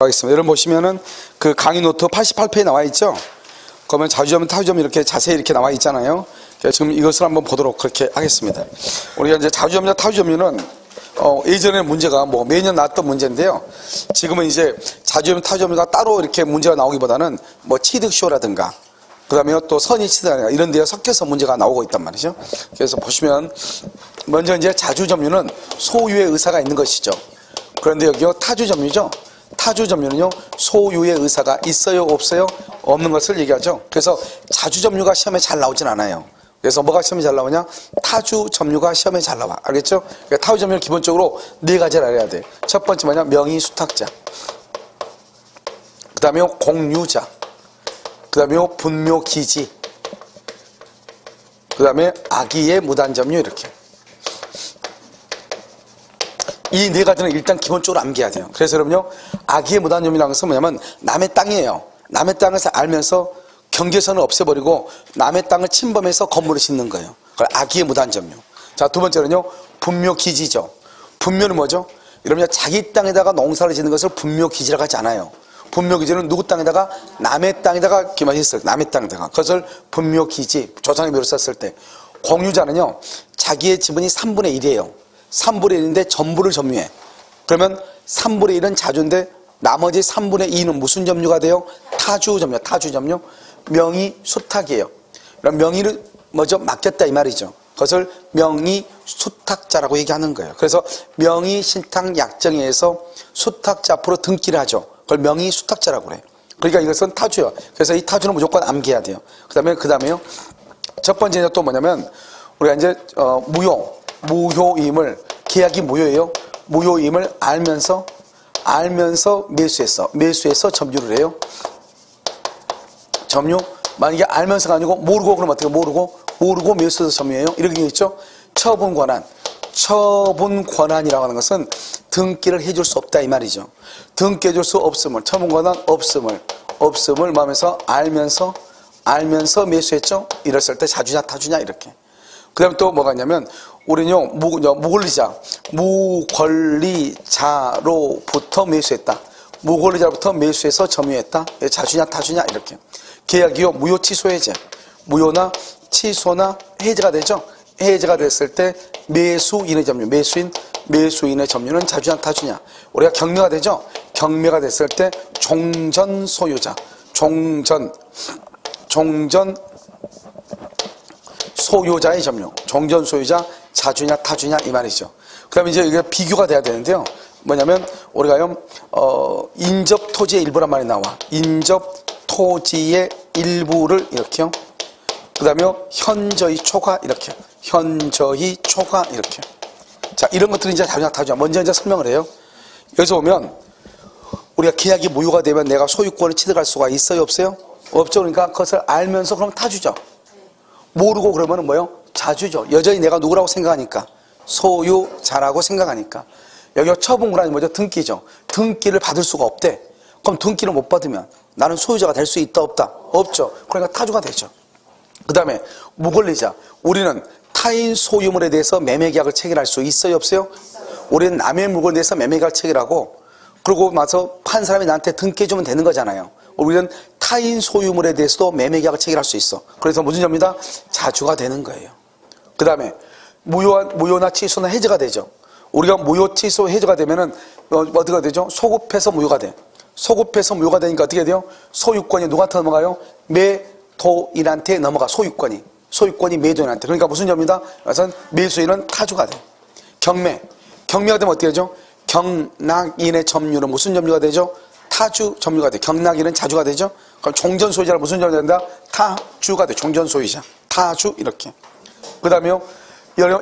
하겠습니다. 여러분 보시면은 그 강의 노트 88페이지에 나와 있죠? 그러면 자주점, 타주점 이렇게 자세히 이렇게 나와 있잖아요. 지금 이것을 한번 보도록 그렇게 하겠습니다. 우리가 이제 자주점이나 타주점류는 예전에 문제가 뭐 매년 나왔던 문제인데요. 지금은 이제 자주점, 타주점류가 따로 이렇게 문제가 나오기보다는 뭐 취득쇼라든가 그 다음에 또 선의치드라든가 이런 데에 섞여서 문제가 나오고 있단 말이죠. 그래서 보시면 먼저 이제 자주점류는 소유의 의사가 있는 것이죠. 그런데 여기요 타주점류죠. 타주점류는요 소유의 의사가 있어요 없어요? 없는 것을 얘기하죠. 그래서 자주점류가 시험에 잘 나오진 않아요. 그래서 뭐가 시험에 잘 나오냐? 타주점류가 시험에 잘 나와. 알겠죠? 그러니까 타주점류는 기본적으로 네 가지를 알아야 돼. 첫 번째 뭐냐? 명의수탁자, 그 다음에 공유자, 그 다음에 분묘기지, 그 다음에 악의의 무단점유. 이렇게 이 네 가지는 일단 기본적으로 암기해야 돼요. 그래서 여러분요 악의의 무단점유라는 것은 뭐냐면 남의 땅이에요. 남의 땅을 알면서 경계선을 없애버리고 남의 땅을 침범해서 건물을 짓는 거예요. 그걸 악의의 무단점유. 자, 두 번째는요 분묘기지죠. 분묘는 뭐죠? 여러분요 자기 땅에다가 농사를 짓는 것을 분묘기지라고 하지 않아요. 분묘기지는 누구 땅에다가? 남의 땅에다가 기만했을 때, 남의 땅에다가 그것을 분묘기지, 조상의 묘를 썼을 때. 공유자는요 자기의 지분이 3분의 1이에요 3분의 1인데 전부를 점유해. 그러면 3분의 1은 자주인데 나머지 3분의 2는 무슨 점유가 돼요? 타주점유. 타주점유. 명의수탁이에요. 그럼 명의를 먼저 맡겼다 이 말이죠. 그것을 명의수탁자라고 얘기하는 거예요. 그래서 명의신탁약정에서 수탁자 앞으로 등기를 하죠. 그걸 명의수탁자라고 그래요. 그러니까 이것은 타주예요. 그래서 이 타주는 무조건 암기해야 돼요. 그다음에요. 첫 번째는 또 뭐냐면 우리가 이제 무효임을, 계약이 무효예요. 무효임을 알면서 매수해서 점유를 해요. 점유. 만약에 알면서가 아니고 모르고 그러면 어떻게 모르고 매수해서 점유해요. 이렇게 되어 있죠. 처분권한. 처분권한이라고 하는 것은 등기를 해줄 수 없다 이 말이죠. 등기해줄 수 없음을, 처분권한 없음을 마음에서 알면서 매수했죠. 이랬을 때 자주냐 타주냐 이렇게. 그 다음에 또 뭐가 있냐면 우리는요 무권리자로부터 매수했다. 무권리자로부터 매수해서 점유했다. 자주냐 타주냐 이렇게. 계약이요 무효 취소 해제. 무효나 취소나 해제가 되죠. 해제가 됐을 때 매수인의 점유. 매수인의 점유는 자주냐 타주냐. 우리가 경매가 되죠. 경매가 됐을 때 종전 소유자. 종전 소유자의 점유. 종전 소유자 자주냐 타주냐 이 말이죠. 그 다음에 이제 이게 비교가 돼야 되는데요. 뭐냐면 우리가요 인접 토지의 일부란 말이 나와. 인접 토지의 일부를 이렇게요. 그 다음에 현저히 초과 이렇게. 현저히 초과 이렇게. 자, 이런 것들은 이제 자주냐 타주냐. 먼저 이제 설명을 해요. 여기서 보면 우리가 계약이 무효가 되면 내가 소유권을 취득할 수가 있어요 없어요? 없죠. 그러니까 그것을 알면서 그럼 타주죠. 모르고 그러면 뭐예요? 자주죠. 여전히 내가 누구라고 생각하니까. 소유자라고 생각하니까. 여기가 처분권한이 뭐죠? 등기죠. 등기를 받을 수가 없대. 그럼 등기를 못 받으면 나는 소유자가 될 수 있다 없다? 없죠. 그러니까 타주가 되죠. 그 다음에 무권리자. 우리는 타인 소유물에 대해서 매매계약을 체결할 수 있어요 없어요? 우리는 남의 물건에 대해서 매매계약을 체결하고 그리고 나서 판 사람이 나한테 등기해주면 되는 거잖아요. 우리는 타인 소유물에 대해서도 매매계약을 체결할 수 있어. 그래서 무슨 점이다? 자주가 되는 거예요. 그 다음에 무효나 취소나 해제가 되죠. 우리가 무효, 취소, 해제가 되면은 어디가 되죠? 소급해서 무효가 돼. 소급해서 무효가 되니까 어떻게 돼요? 소유권이 누구한테 넘어가요? 매도인한테 넘어가. 소유권이 매도인한테. 그러니까 무슨 점이다? 그래서 매수인은 타주가 돼. 경매가 되면 어떻게 되죠? 경락인의 점유는 무슨 점유가 되죠? 타주 점유가 돼. 경락인은 자주가 되죠. 그럼 종전 소유자는 무슨 점유가 된다? 타주가 돼. 종전 소유자. 타주 이렇게. 그 다음에요.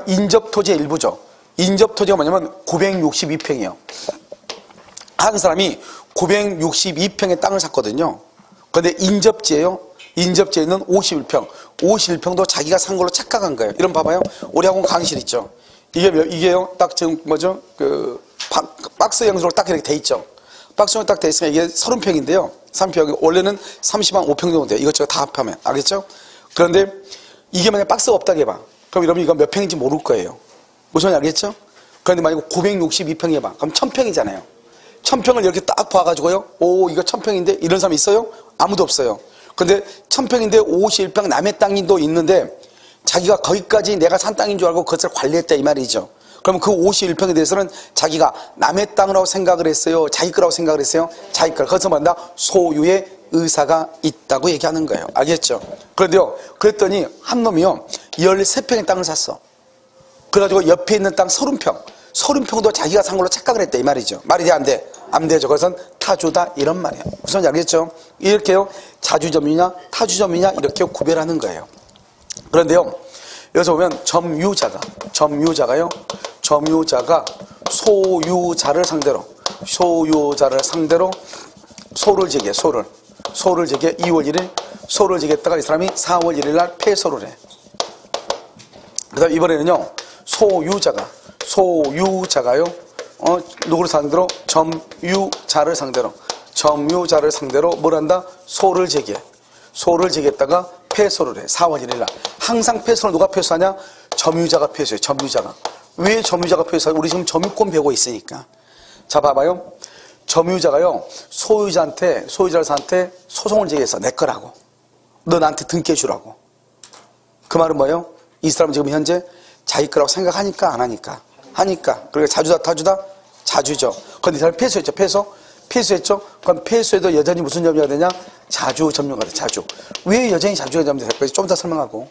인접 토지의 일부죠. 인접 토지가 뭐냐면 962평이에요. 한 사람이 962평의 땅을 샀거든요. 그런데 인접지예요. 인접지에는 51평. 51평도 자기가 산 걸로 착각한 거예요. 이런 봐봐요. 우리 학원 강의실 있죠. 이게요. 딱 지금 뭐죠? 박스 형식으로 딱 이렇게 돼 있죠. 박스형으로 딱 돼 있으면 이게 30평인데요. 30평이 원래는 30한 5평 정도 돼요. 이것저것 다 합하면. 알겠죠? 그런데 이게 만약에 박스가 없다고 해봐. 그럼 여러분 이거 몇 평인지 모를 거예요. 무슨 말인지 알겠죠? 그런데 만약에 962평 해봐. 그럼 1000평이잖아요. 천평을 이렇게 딱 봐가지고요. 오, 이거 천평인데? 이런 사람 있어요? 아무도 없어요. 근데 천평인데 51평 남의 땅도 있는데 자기가 거기까지 내가 산 땅인 줄 알고 그것을 관리했다 이 말이죠. 그러면 그 51평에 대해서는 자기가 남의 땅이라고 생각을 했어요? 자기 거라고 생각을 했어요? 자기 거. 그것을 말한다. 소유의 의사가 있다고 얘기하는 거예요. 알겠죠? 그런데요, 그랬더니 한 놈이요 13평의 땅을 샀어. 그래가지고 옆에 있는 땅 30평. 30평도 자기가 산 걸로 착각을 했다 이 말이죠. 말이 돼 안 돼? 안 되죠. 그것은 타주다 이런 말이에요. 무슨 말인지 알겠죠? 이렇게요 자주점유냐 타주점유냐 이렇게 구별하는 거예요. 그런데요 여기서 보면 점유자가 소유자를 상대로 소를 제기해. 소를 제기해. 2월 1일 소를 제기했다가 이 사람이 4월 1일 날 패소를 해. 그 다음 이번에는요 소유자가요 누구를 상대로? 점유자를 상대로 뭘 한다? 소를 제기했다가 패소를 해. 4월 1일 날. 항상 패소를 누가 패소하냐? 점유자가 패소해. 점유자가. 왜 점유자가 패소하냐? 우리 지금 점유권 배우고 있으니까. 자, 봐봐요. 점유자가요, 소유자한테 소송을 제기해서 내 거라고. 너 나한테 등기해주라고. 그 말은 뭐예요? 이 사람은 지금 현재 자기 거라고 생각하니까 안 하니까? 하니까. 그러니까 자주다, 타주다? 자주죠. 그런데 이 사람이 패소했죠. 패소했죠. 그럼 패소해도 여전히 무슨 점유가 되냐? 자주점유가 돼. 자주. 왜 여전히 자주점유가 될 거지? 좀 더 설명하고.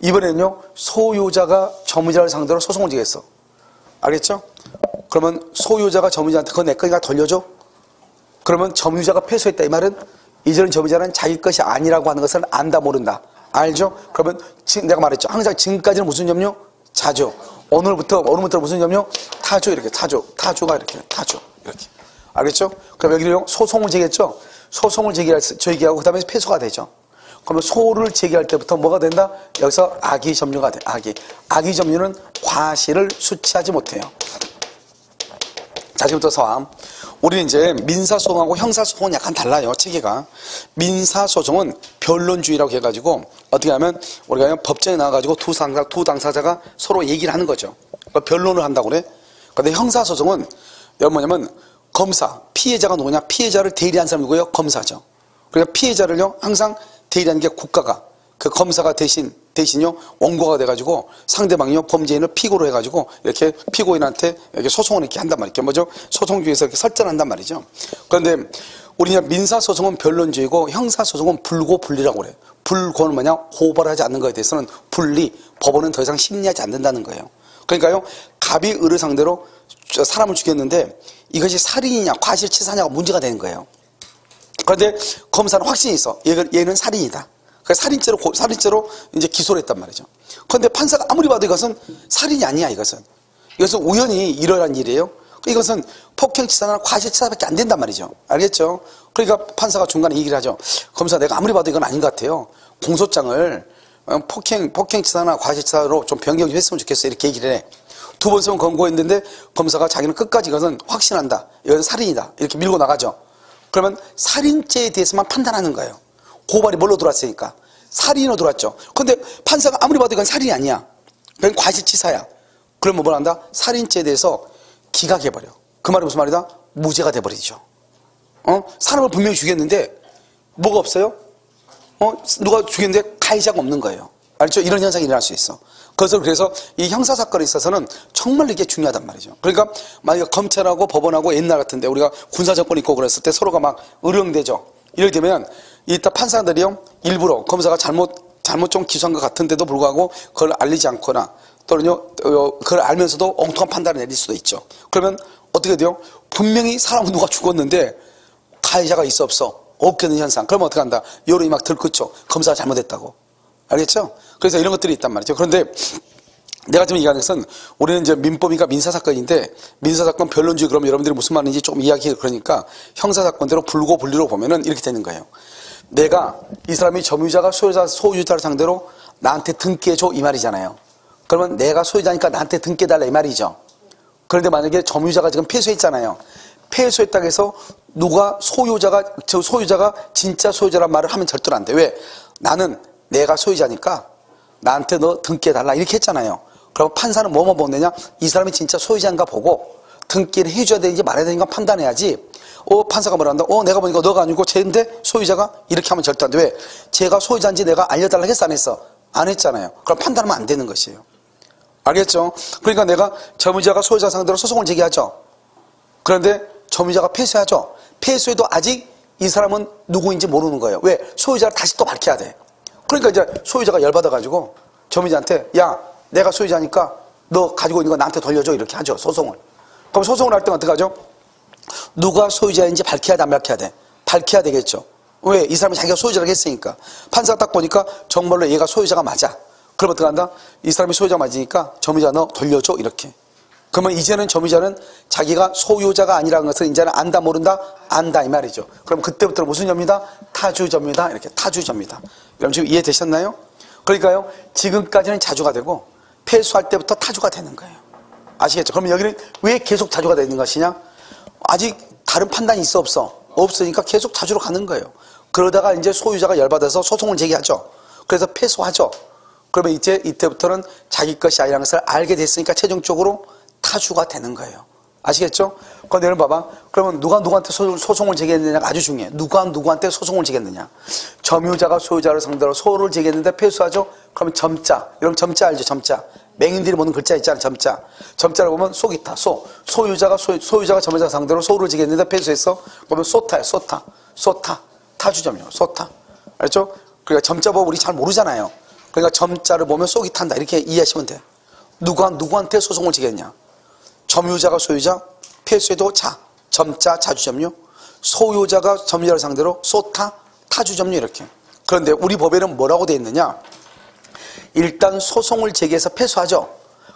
이번에는요 소유자가 점유자를 상대로 소송을 제기했어. 알겠죠? 그러면 소유자가 점유자한테 그거 내 거니까 돌려줘? 그러면 점유자가 패소했다 이 말은 이제는 점유자는 자기 것이 아니라고 하는 것을 안다 모른다. 알죠? 그러면 지금 내가 말했죠. 항상 지금까지는 무슨 점유? 자주. 오늘부터 무슨 점유? 타주. 이렇게 타주가 이렇게 타주 이렇게. 알겠죠? 그럼 여기는 소송을 제기했죠? 소송을 제기하고 그 다음에 패소가 되죠. 그러면 소를 제기할 때부터 뭐가 된다? 여기서 악의 점유가 돼. 악의 점유는 과실을 수치하지 못해요. 자, 지금부터 서함. 우리는 이제 민사소송하고 형사소송은 약간 달라요. 체계가. 민사소송은 변론주의라고 해가지고 어떻게 하면 우리가 법정에 나와가지고 두 당사자가 서로 얘기를 하는 거죠. 그러니까 변론을 한다고 그래. 그런데 형사소송은 뭐냐면 검사, 피해자가 누구냐? 피해자를 대리한 사람이 누구예요? 검사죠. 그러니까 피해자를요 항상 대리하는 게 국가가, 그 검사가 대신요 원고가 돼가지고 상대방이요 범죄인을 피고로 해가지고 이렇게 피고인한테 이렇게 소송을 이렇게 한단 말이죠. 뭐죠? 소송 중에서 이렇게 설전한단 말이죠. 그런데 우리는 민사소송은 변론주의고 형사소송은 불고불리라고 그래요. 불고는 뭐냐? 고발하지 않는 것에 대해서는 불리, 법원은 더 이상 심리하지 않는다는 거예요. 그러니까요 갑이 을을 상대로 사람을 죽였는데 이것이 살인이냐 과실치사냐가 문제가 되는 거예요. 그런데 검사는 확신이 있어. 얘는 살인이다. 그러니까 살인죄로 이제 기소를 했단 말이죠. 그런데 판사가 아무리 봐도 이것은 살인이 아니야, 이것은 우연히 일어난 일이에요. 이것은 폭행치사나 과실치사밖에 안 된단 말이죠. 알겠죠? 그러니까 판사가 중간에 얘기를 하죠. 검사 내가 아무리 봐도 이건 아닌 것 같아요. 공소장을 폭행치사나 과실치사로 좀 변경을 했으면 좋겠어. 이렇게 얘기를 해. 두 번 쓰면 권고했는데 검사가 자기는 끝까지 이것은 확신한다. 이건 살인이다. 이렇게 밀고 나가죠. 그러면 살인죄에 대해서만 판단하는 거예요. 고발이 뭘로 들어왔으니까? 살인으로 들어왔죠. 그런데 판사가 아무리 봐도 이건 살인이 아니야. 그건 과실치사야. 그러면 뭘 한다? 살인죄에 대해서 기각해버려. 그 말이 무슨 말이다? 무죄가 돼버리죠. 사람을 분명히 죽였는데 뭐가 없어요? 누가 죽였는데 가해자가 없는 거예요. 알죠? 이런 현상이 일어날 수 있어. 그래서 이 형사사건에 있어서는 정말 이게 중요하단 말이죠. 그러니까 만약에 검찰하고 법원하고 옛날 같은데 우리가 군사정권 있고 그랬을 때 서로가 막 의령되죠. 이렇게 되면 이따 판사들이요 일부러 검사가 잘못 좀 기소한 것 같은데도 불구하고 그걸 알리지 않거나 또는요 그걸 알면서도 엉뚱한 판단을 내릴 수도 있죠. 그러면 어떻게 돼요? 분명히 사람 누가 죽었는데 가해자가 있어 없어? 없게 되는 현상. 그러면 어떻게 한다? 여론이 막 들끓죠. 검사가 잘못했다고. 알겠죠? 그래서 이런 것들이 있단 말이죠. 그런데 내가 지금 얘기하는 것은 우리는 이제 민법이니까 민사사건인데 민사사건 변론주의 그러면 여러분들이 무슨 말인지 조금 이야기해. 그러니까 형사사건대로 불고불리로 보면은 이렇게 되는 거예요. 내가 이 사람이 점유자가 소유자를 상대로 나한테 등기해줘 이 말이잖아요. 그러면 내가 소유자니까 나한테 등기해달라 이 말이죠. 그런데 만약에 점유자가 지금 패소했잖아요. 패소했다고 해서 소유자가 진짜 소유자란 말을 하면 절대로 안 돼. 왜? 나는 내가 소유자니까 나한테 너 등기해달라 이렇게 했잖아요. 그럼 판사는 뭐만 보느냐? 이 사람이 진짜 소유자인가 보고 등기를 해줘야 되는지 말아야 되는가 판단해야지 판사가 뭐라 한다? 내가 보니까 너가 아니고 쟤인데 소유자가 이렇게 하면 절대 안 돼. 왜? 쟤가 소유자인지 내가 알려달라고 했어, 안 했어? 안 했잖아요. 그럼 판단하면 안 되는 것이에요. 알겠죠? 그러니까 내가 점유자가 소유자 상대로 소송을 제기하죠. 그런데 점유자가 패소하죠. 패소해도 아직 이 사람은 누구인지 모르는 거예요. 왜? 소유자를 다시 또 밝혀야 돼. 그러니까 이제 소유자가 열받아가지고 점유자한테 야, 내가 소유자니까 너 가지고 있는 거 나한테 돌려줘. 이렇게 하죠. 소송을. 그럼 소송을 할 때는 어떻게 하죠? 누가 소유자인지 밝혀야 돼, 안 밝혀야 돼? 밝혀야 되겠죠. 왜? 이 사람이 자기가 소유자라고 했으니까. 판사가 딱 보니까 정말로 얘가 소유자가 맞아. 그럼 어떻게 한다? 이 사람이 소유자 맞으니까 점유자 너 돌려줘. 이렇게. 그러면 이제는 점유자는 자기가 소유자가 아니라는 것을 이제는 안다, 모른다? 안다, 이 말이죠. 그럼 그때부터는 무슨 점유다? 타주점유다. 이렇게 타주점유다. 여러분 지금 이해되셨나요? 그러니까요, 지금까지는 자주가 되고 패소할 때부터 타주가 되는 거예요. 아시겠죠? 그러면 여기는 왜 계속 자주가 되는 것이냐? 아직 다른 판단이 있어, 없어? 없으니까 계속 자주로 가는 거예요. 그러다가 이제 소유자가 열받아서 소송을 제기하죠. 그래서 패소하죠. 그러면 이제 이때부터는 자기 것이 아니라는 것을 알게 됐으니까 최종적으로 타주가 되는 거예요. 아시겠죠? 그런데 여러분 봐봐. 그러면 누가 누구한테 소송을 제기했느냐가 아주 중요해. 누가 누구한테 소송을 제기했느냐. 점유자가 소유자를 상대로 소를 제기했는데 패소하죠? 그러면 점자. 여러분 점자 알죠? 점자. 맹인들이 보는 글자 있잖아요. 점자. 점자를 보면 속이 타. 소유자가 점유자 상대로 소를 제기했는데 패소했어? 그러면 소타예요. 소타. 타주점유. 소타. 알죠? 그러니까 점자 보면 우리 잘 모르잖아요. 그러니까 점자를 보면 속이 탄다. 이렇게 이해하시면 돼. 누가 누구한테 소송을 제기했냐. 점유자가 소유자, 패소해도 점자, 자주점유. 소유자가 점유자를 상대로 소타, 타주점유 이렇게. 그런데 우리 법에는 뭐라고 되어 있느냐. 일단 소송을 제기해서 패소하죠.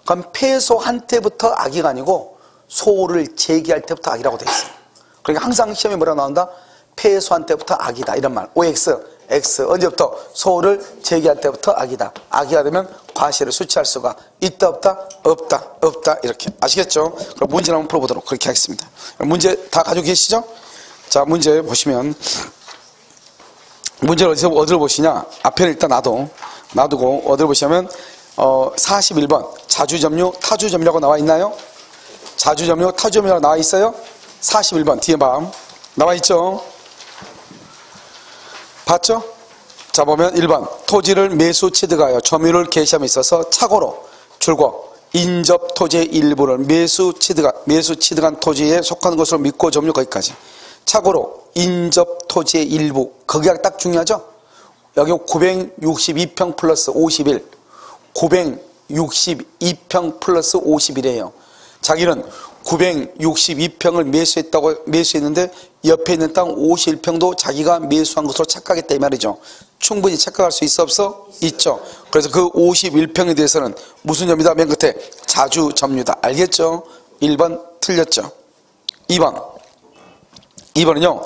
그럼 패소한 때부터 악의가 아니고 소를 제기할 때부터 악이라고 되어 있어요. 그러니까 항상 시험에 뭐라고 나온다? 패소한 때부터 악이다. 이런 말. OX. X. 언제부터? 소를 제기할 때부터 악이다. 악의가 되면 과실을 수취할 수가 있다, 없다? 없다. 이렇게. 아시겠죠? 그럼 문제를 한번 풀어보도록 그렇게 하겠습니다. 문제 다 가지고 계시죠? 자, 문제 보시면, 문제를 어디로 보시냐? 앞에는 일단 놔두고, 어디로 보시냐면, 41번. 자주점유, 타주점유라고 나와 있나요? 자주점유, 타주점유라고 나와 있어요? 41번. 뒤에 봐. 나와 있죠? 봤죠? 자, 보면 1번. 토지를 매수 취득하여 점유를 개시함에 있어서 착오로 줄고 인접 토지의 일부를 매수 취득한 토지에 속하는 것으로 믿고 점유 거기까지. 착오로 인접 토지의 일부. 거기가 딱 중요하죠? 여기 962평 플러스 51. 962평 플러스 51이에요. 자기는 962평을 매수했는데 옆에 있는 땅 51평도 자기가 매수한 것으로 착각했다 이 말이죠. 충분히 착각할 수 있어 없어? 있죠. 그래서 그 51평에 대해서는 무슨 점유다? 맨 끝에 자주점유다. 알겠죠? 1번 틀렸죠. 2번은요.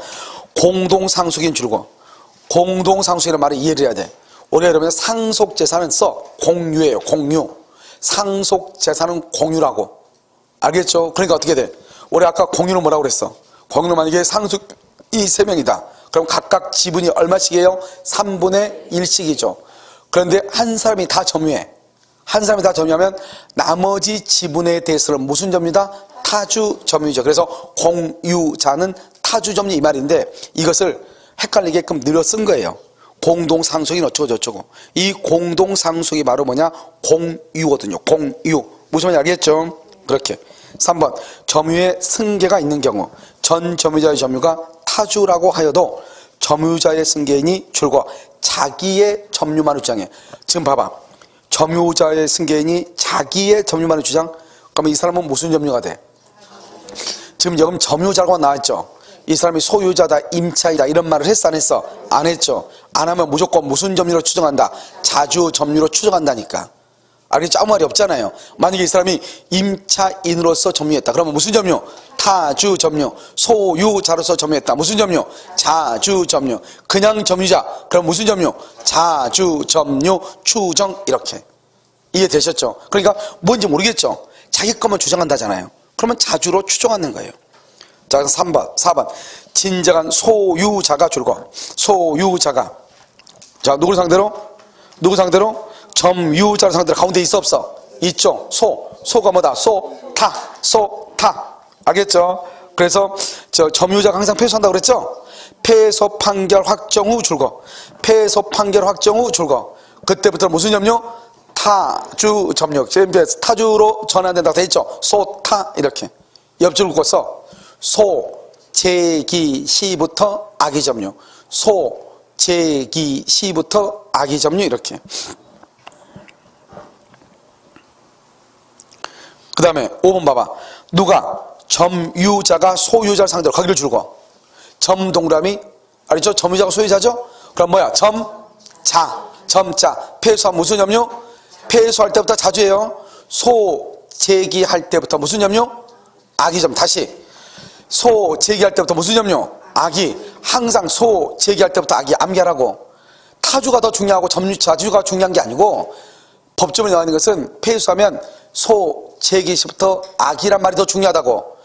공동상속인 줄고. 공동상속이라는 말을 이해를 해야 돼. 우리가 여러분 상속재산은 공유예요. 공유. 상속재산은 공유라고. 알겠죠? 그러니까 어떻게 돼? 우리 아까 공유는 뭐라고 그랬어? 공유는 만약에 상속이 3명이다. 그럼 각각 지분이 얼마씩이에요? 3분의 1씩이죠. 그런데 한 사람이 다 점유해. 한 사람이 다 점유하면 나머지 지분에 대해서는 무슨 점유다? 타주점유죠. 그래서 공유자는 타주점유 이 말인데 이것을 헷갈리게끔 늘어 쓴 거예요. 공동상속인 어쩌고 저쩌고. 이 공동상속이 바로 뭐냐? 공유거든요. 공유. 무슨 말인지 알겠죠? 그렇게. 3번. 점유의 승계가 있는 경우 전 점유자의 점유가 타주라고 하여도 점유자의 승계인이 줄고 자기의 점유만을 주장해. 지금 봐봐. 점유자의 승계인이 자기의 점유만을 주장? 그러면 이 사람은 무슨 점유가 돼? 지금 여기 점유자라고 나왔죠. 이 사람이 소유자다, 임차이다 이런 말을 했어 안 했어? 안 했죠. 안 하면 무조건 무슨 점유로 추정한다? 자주 점유로 추정한다니까. 알겠죠? 아무 말이 없잖아요. 만약에 이 사람이 임차인으로서 점유했다. 그러면 무슨 점유? 타주 점유. 소유자로서 점유했다. 무슨 점유? 자주 점유. 그냥 점유자. 그럼 무슨 점유? 자주 점유 추정. 이렇게. 이해되셨죠? 그러니까 뭔지 모르겠죠? 자기 것만 주장한다잖아요. 그러면 자주로 추정하는 거예요. 자, 4번. 진정한 소유자가 줄고. 소유자가. 자, 누구를 상대로? 누구 상대로? 점유자를 상대로 가운데 있어 없어? 있죠. 소가 뭐다? 소타. 알겠죠? 그래서 점유자가 항상 패소한다고 그랬죠? 패소 판결 확정 후 줄거. 패소 판결 확정 후 줄거. 그때부터 무슨 점유? 타주 점유. 타주로 전환된다고 돼 있죠? 소타 이렇게. 옆줄 긋고 써. 소 제기 시부터 악의 점유. 소 제기 시부터 악의 점유 이렇게. 그 다음에 5번 봐봐. 누가 점유자가 소유자를 상대로 거기를 줄고 점동그라미 알죠? 점유자가 소유자죠? 그럼 뭐야? 점자 패소한 무슨 점유? 패소할 때부터 자주예요. 소제기할 때부터 무슨 점유? 악의 점. 다시 소제기할 때부터 무슨 점유? 악의. 항상 소제기할 때부터 악의. 암기하라고. 타주가 더 중요하고 자주가 중요한 게 아니고 법조문에 나와 있는 것은 패소하면 소제기 시부터 악이란 말이 더 중요하다고.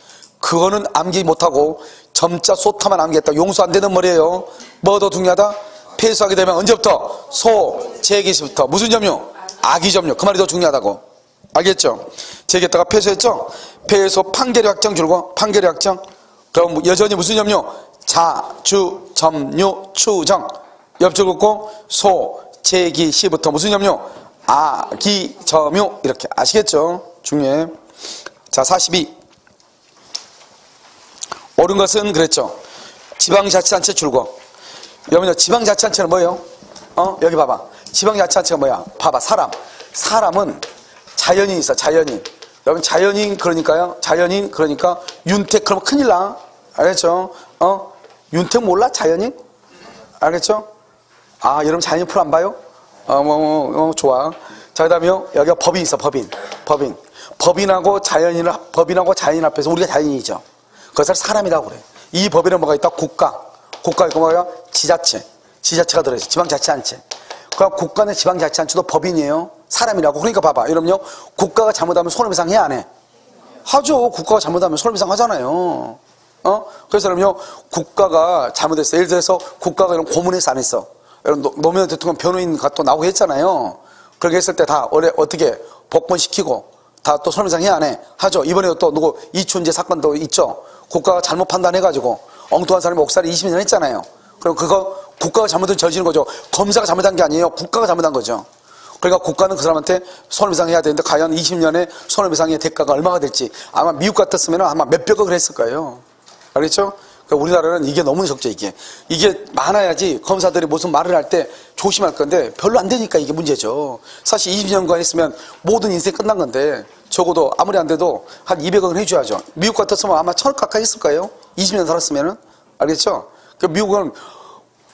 그거는 암기 못하고 점자 소타만 암기했다. 용서 안 되는 말이에요. 뭐 더 중요하다? 패소하게 되면 언제부터? 소제기 시부터 무슨 점유? 악의 점유. 그 말이 더 중요하다고. 알겠죠? 제기했다가 패소했죠? 패소 판결의 확정 줄고 판결의 확정. 그럼 여전히 무슨 점유? 자주 점유 추정. 옆줄 긋고 소제기 시부터 무슨 점유? 악의 점유. 이렇게 아시겠죠? 중요해. 자 42. 옳은 것은 그랬죠. 지방자치단체 줄고. 여러분요, 지방자치단체는 뭐예요? 여기 봐봐. 지방자치단체가 뭐야? 봐봐. 사람은 자연인이 있어. 자연인. 여러분 자연인 그러니까요. 자연인 그러니까 윤택 그러면 큰일 나. 알겠죠? 윤택 몰라? 자연인? 알겠죠? 아, 여러분 자연인 프로 안 봐요? 좋아. 자, 그 다음에요. 여기가 법인 있어. 법인하고 자연인 앞에서 우리가 자연인이죠. 그것을 사람이라고 그래. 이 법에는 뭐가 있다? 국가 있고 뭐야? 지자체가 들어있어. 지방자치단체. 그럼 국가는 지방자치단체도 법인이에요. 사람이라고. 그러니까 봐봐. 여러분요, 국가가 잘못하면 손해배상 해야 안 해? 하죠. 국가가 잘못하면 손해배상 하잖아요. 그래서 여러분요, 국가가 잘못했어. 예를 들어서 국가가 이런 고문해서 안 했어. 여러분 노무현 대통령 변호인과 또 나오고 했잖아요. 그렇게 했을 때 다 원래 어떻게 복권시키고 다 또 손해배상 해야 안 해? 하죠. 이번에도 또 누구 이춘재 사건도 있죠. 국가가 잘못 판단해가지고 엉뚱한 사람이 옥살이 20년 했잖아요. 그럼 그거 국가가 잘못을 저지른 거죠. 검사가 잘못한 게 아니에요. 국가가 잘못한 거죠. 그러니까 국가는 그 사람한테 손해배상 해야 되는데 과연 20년의 손해배상의 대가가 얼마가 될지 아마 미국 같았으면 아마 몇백억을 했을 거예요. 알겠죠? 그러니까 우리나라는 이게 너무 적죠. 이게 많아야지 검사들이 무슨 말을 할 때 조심할 건데 별로 안 되니까 이게 문제죠. 사실 20년간 했으면 모든 인생이 끝난 건데 적어도 아무리 안 돼도 한 200억은 해줘야죠. 미국 같았으면 아마 1000억 가까이 했을 거예요. 20년 살았으면은. 알겠죠? 그러니까 미국은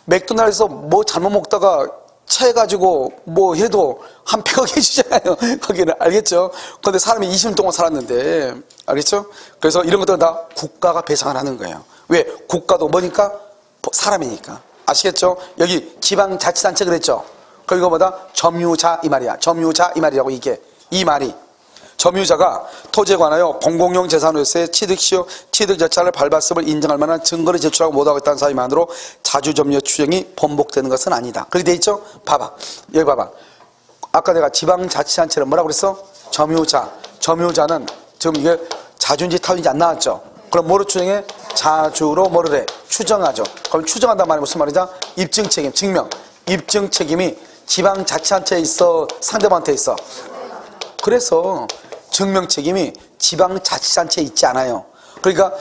맥도날드에서 뭐 잘못 먹다가 체해가지고 뭐 해도 한 100억 해주잖아요. 거기는. 알겠죠? 근데 사람이 20년 동안 살았는데. 알겠죠? 그래서 이런 것들은 다 국가가 배상을 하는 거예요. 왜? 국가도 뭐니까? 사람이니까. 아시겠죠? 여기 지방자치단체 그랬죠? 그리고 뭐다? 점유자 이 말이야. 점유자 이 말이라고 이게. 이 말이. 점유자가 토지에 관하여 공공용 재산으로서의 취득시효, 취득절차를 밟았음을 인정할 만한 증거를 제출하고 못하고 있다는 사유만으로 자주점유 추정이 번복되는 것은 아니다. 그렇게 돼 있죠? 봐봐. 여기 봐봐. 아까 내가 지방자치단체는 뭐라고 그랬어? 점유자. 점유자는 지금 이게 자주인지 타주인지 안 나왔죠? 그럼 뭐로 추정해? 자주로 뭐를 해? 추정하죠. 그럼 추정한다는 말이 무슨 말이냐? 입증책임, 증명. 입증책임이 지방자치단체에 있어? 상대방한테 있어? 그래서 증명책임이 지방자치단체에 있지 않아요. 그러니까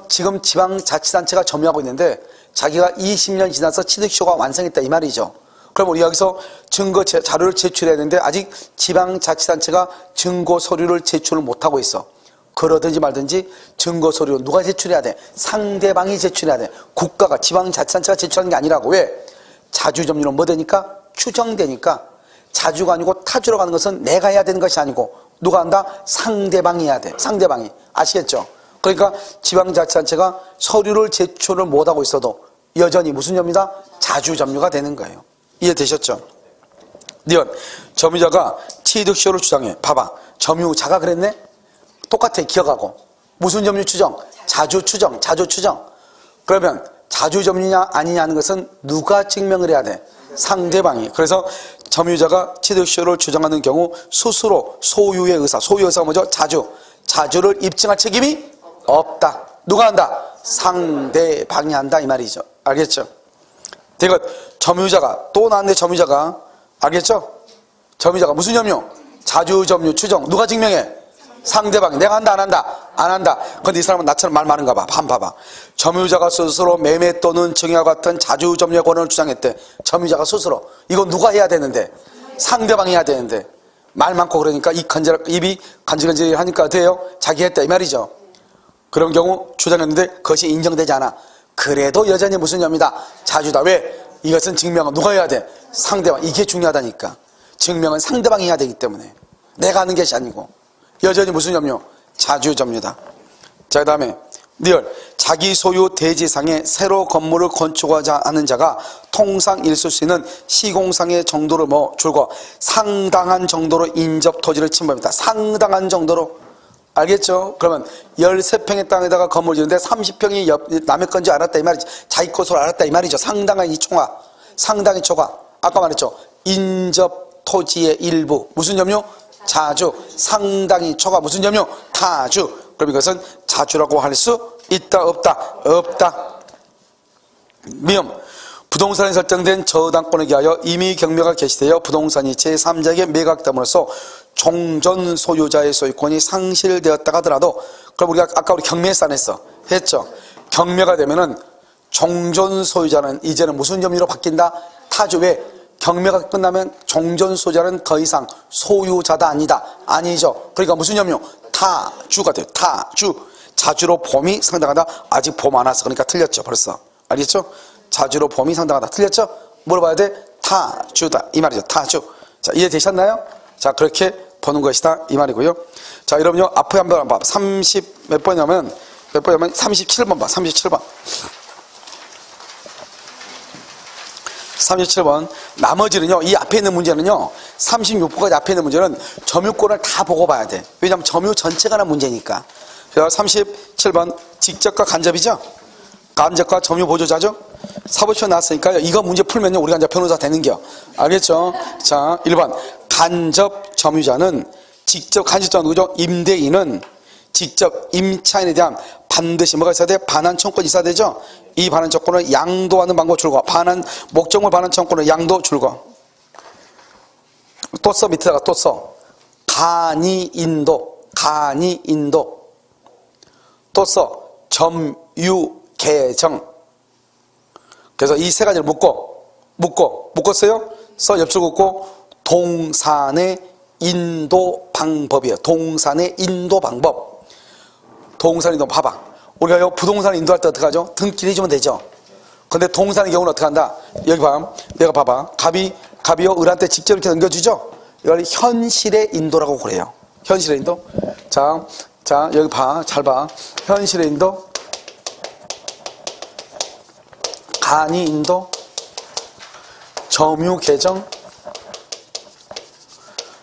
지금 지방자치단체가 점유하고 있는데 자기가 20년 지나서 취득시효가 완성했다 이 말이죠. 그럼 우리 여기서 증거 자료를 제출해야 되는데 아직 지방자치단체가 증거 서류를 제출을 못하고 있어. 그러든지 말든지 증거 서류 누가 제출해야 돼? 상대방이 제출해야 돼. 국가가 지방자치단체가 제출하는 게 아니라고. 왜? 자주점유는 뭐 되니까? 추정되니까. 자주가 아니고 타주로 가는 것은 내가 해야 되는 것이 아니고 누가 한다? 상대방이 해야 돼. 상대방이. 아시겠죠? 그러니까 지방자치단체가 서류를 제출을 못하고 있어도 여전히 무슨 점유다? 자주점유가 되는 거예요. 이해되셨죠? 니은 점유자가 취득시효를 주장해. 봐봐. 점유자가 그랬네? 똑같아. 기억하고. 무슨 점유 추정? 자주 추정. 자주 추정. 그러면 자주점유냐 아니냐 하는 것은 누가 증명을 해야 돼? 상대방이. 그래서 점유자가 취득시효를 주장하는 경우 스스로 소유의 의사. 소유의 의사가 뭐죠? 자주를 입증할 책임이 없다. 누가 한다? 상대방이 한다 이 말이죠. 알겠죠? 이것 점유자가 또 나왔네. 점유자가 알겠죠? 점유자가 무슨 점유? 자주점유 추정 누가 증명해? 상대방이. 내가 한다 안 한다? 안 한다. 근데 이 사람은 나처럼 말 많은가 봐. 한번 봐봐. 점유자가 스스로 매매 또는 증여와 같은 자주점유의 권한을 주장했대. 점유자가 스스로. 이거 누가 해야 되는데? 상대방이 해야 되는데. 말 많고 그러니까 입이 간질간질하니까 돼요? 자기 했다 이 말이죠. 그런 경우 주장했는데 그것이 인정되지 않아. 그래도 여전히 무슨 점이다? 자주다. 왜? 이것은 증명은 누가 해야 돼? 상대방. 이게 중요하다니까. 증명은 상대방이 해야 되기 때문에 내가 하는 것이 아니고 여전히 무슨 점유? 자주점유다. 자, 그 다음에 리얼 자기 소유 대지상에 새로 건물을 건축하자 하는 자가 통상 있을 수 있는 시공상의 정도를 줄고 상당한 정도로 인접 토지를 침범했다. 상당한 정도로. 알겠죠? 그러면 13평의 땅에다가 건물을 지는데 30평이 남의 건지 알았다 이 말이지. 자기 것으로 알았다 이 말이죠. 상당한 이 총화. 상당히 초과. 아까 말했죠. 인접 토지의 일부. 무슨 점유? 자주. 상당히 초과. 무슨 점유? 타주. 그럼 이것은 자주라고 할 수 있다 없다? 없다. 미음 부동산에 설정된 저당권에 기하여 이미 경매가 개시되어 부동산이 제3자에게 매각됨으로써 종전 소유자의 소유권이 상실되었다 하더라도 그럼 우리가 아까 우리 경매에서 안 했죠. 경매가 되면은 종전 소유자는 이제는 무슨 점유로 바뀐다? 타주. 왜? 경매가 끝나면 종전 소유자는 더 이상 소유자다 아니다? 아니죠. 그러니까 무슨 점유? 타주가 돼요. 타주. 자주로 봄이 상당하다. 아직 봄 안 왔어. 그러니까 틀렸죠. 벌써. 알겠죠? 자주로 봄이 상당하다. 틀렸죠? 물어봐야 돼? 타주다. 이 말이죠. 타주. 자, 이해되셨나요? 자, 그렇게 보는 것이다. 이 말이고요. 자, 여러분요. 앞에 한번 봐. 30 몇 번이냐면 37번 봐. 37번. 37번. 나머지는요, 이 앞에 있는 문제는요, 36번까지 앞에 있는 문제는 점유권을 다 보고 봐야 돼. 왜냐하면 점유 전체가 난 문제니까. 그래서 37번, 직접과 간접이죠? 간접과 점유 보조자죠? 사법시험 나왔으니까 이거 문제 풀면요, 우리가 이제 변호사 되는겨. 알겠죠? 자, 1번. 간접 점유자는 직접, 간접자는 누구죠? 임대인은 직접 임차인에 대한 반드시 뭐가 있어야 돼? 반환 청구권이 있어야 되죠? 이 반환 청구권을 양도하는 방법 줄거. 목적물 반환 청구권을 양도 줄거. 또 써, 밑에다가 또 써. 간이인도. 또 써. 점유개정. 그래서 이 세 가지를 묶었어요? 써, 옆줄 긋고, 동산의 인도 방법이에요. 동산의 인도 방법. 동산 인도 봐봐. 우리가 부동산을 인도할 때 어떻게 하죠? 등기를 해주면 되죠. 근데 동산의 경우는 어떻게 한다? 여기 봐. 내가 봐봐. 갑이요, 을한테 직접 이렇게 넘겨주죠? 이걸 현실의 인도라고 그래요. 현실의 인도. 자, 여기 봐. 잘 봐. 현실의 인도. 간이 인도. 점유 개정.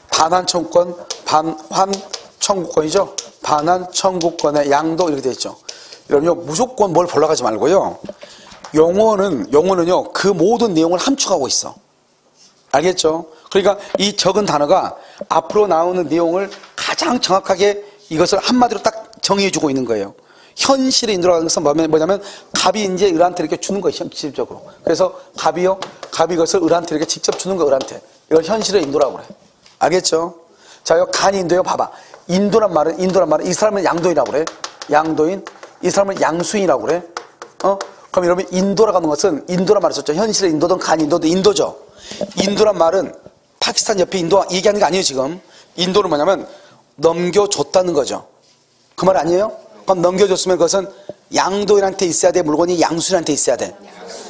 반환 청구권. 반환 청구권이죠. 반환 청구권의 양도 이렇게 되어 있죠. 여러분요, 무조건 뭘 보러 가지 말고요. 용어는요, 그 모든 내용을 함축하고 있어. 알겠죠? 그러니까 이 적은 단어가 앞으로 나오는 내용을 가장 정확하게 이것을 한마디로 딱 정의해주고 있는 거예요. 현실의 인도라는 것은 뭐냐면 갑이 이제 을한테 이렇게 주는 거예요. 직접적으로. 그래서 갑이 이것을 을한테 이렇게 직접 주는 거예요. 을한테. 이걸 현실의 인도라고 그래. 알겠죠? 자, 이 간이 인도요. 봐봐. 인도란 말은 이 사람은 양도인이라고 그래. 양도인. 이 사람은 양수인이라고 그래. 그럼 여러분 인도라고 하는 것은 인도란 말을 썼죠. 현실의 인도든 간 인도든 인도죠. 인도란 말은 파키스탄 옆에 인도 얘기하는 게 아니에요. 지금 인도는 뭐냐면 넘겨줬다는 거죠. 그 말 아니에요? 그럼 넘겨줬으면 그것은 양도인한테 있어야 돼? 물건이 양수인한테 있어야 돼?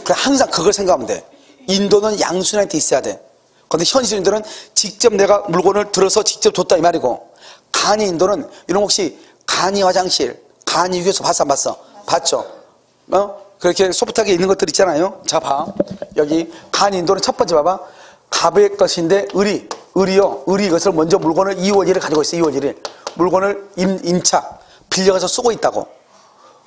그래, 항상 그걸 생각하면 돼. 인도는 양수인한테 있어야 돼. 그런데 현실 인도는 직접 내가 물건을 들어서 직접 줬다 이 말이고, 간이 인도는 이런 혹시 간이 화장실, 간이 휴게소 봤어 안 봤어? 봤죠? 그렇게 소프트하게 있는 것들 있잖아요. 자, 봐. 여기 간이 인도는 첫 번째 봐봐. 갑의 것인데 을이 이것을 먼저 물건을 2월 1일 가지고 있어. 2월 1일 물건을 임차 빌려가서 쓰고 있다고.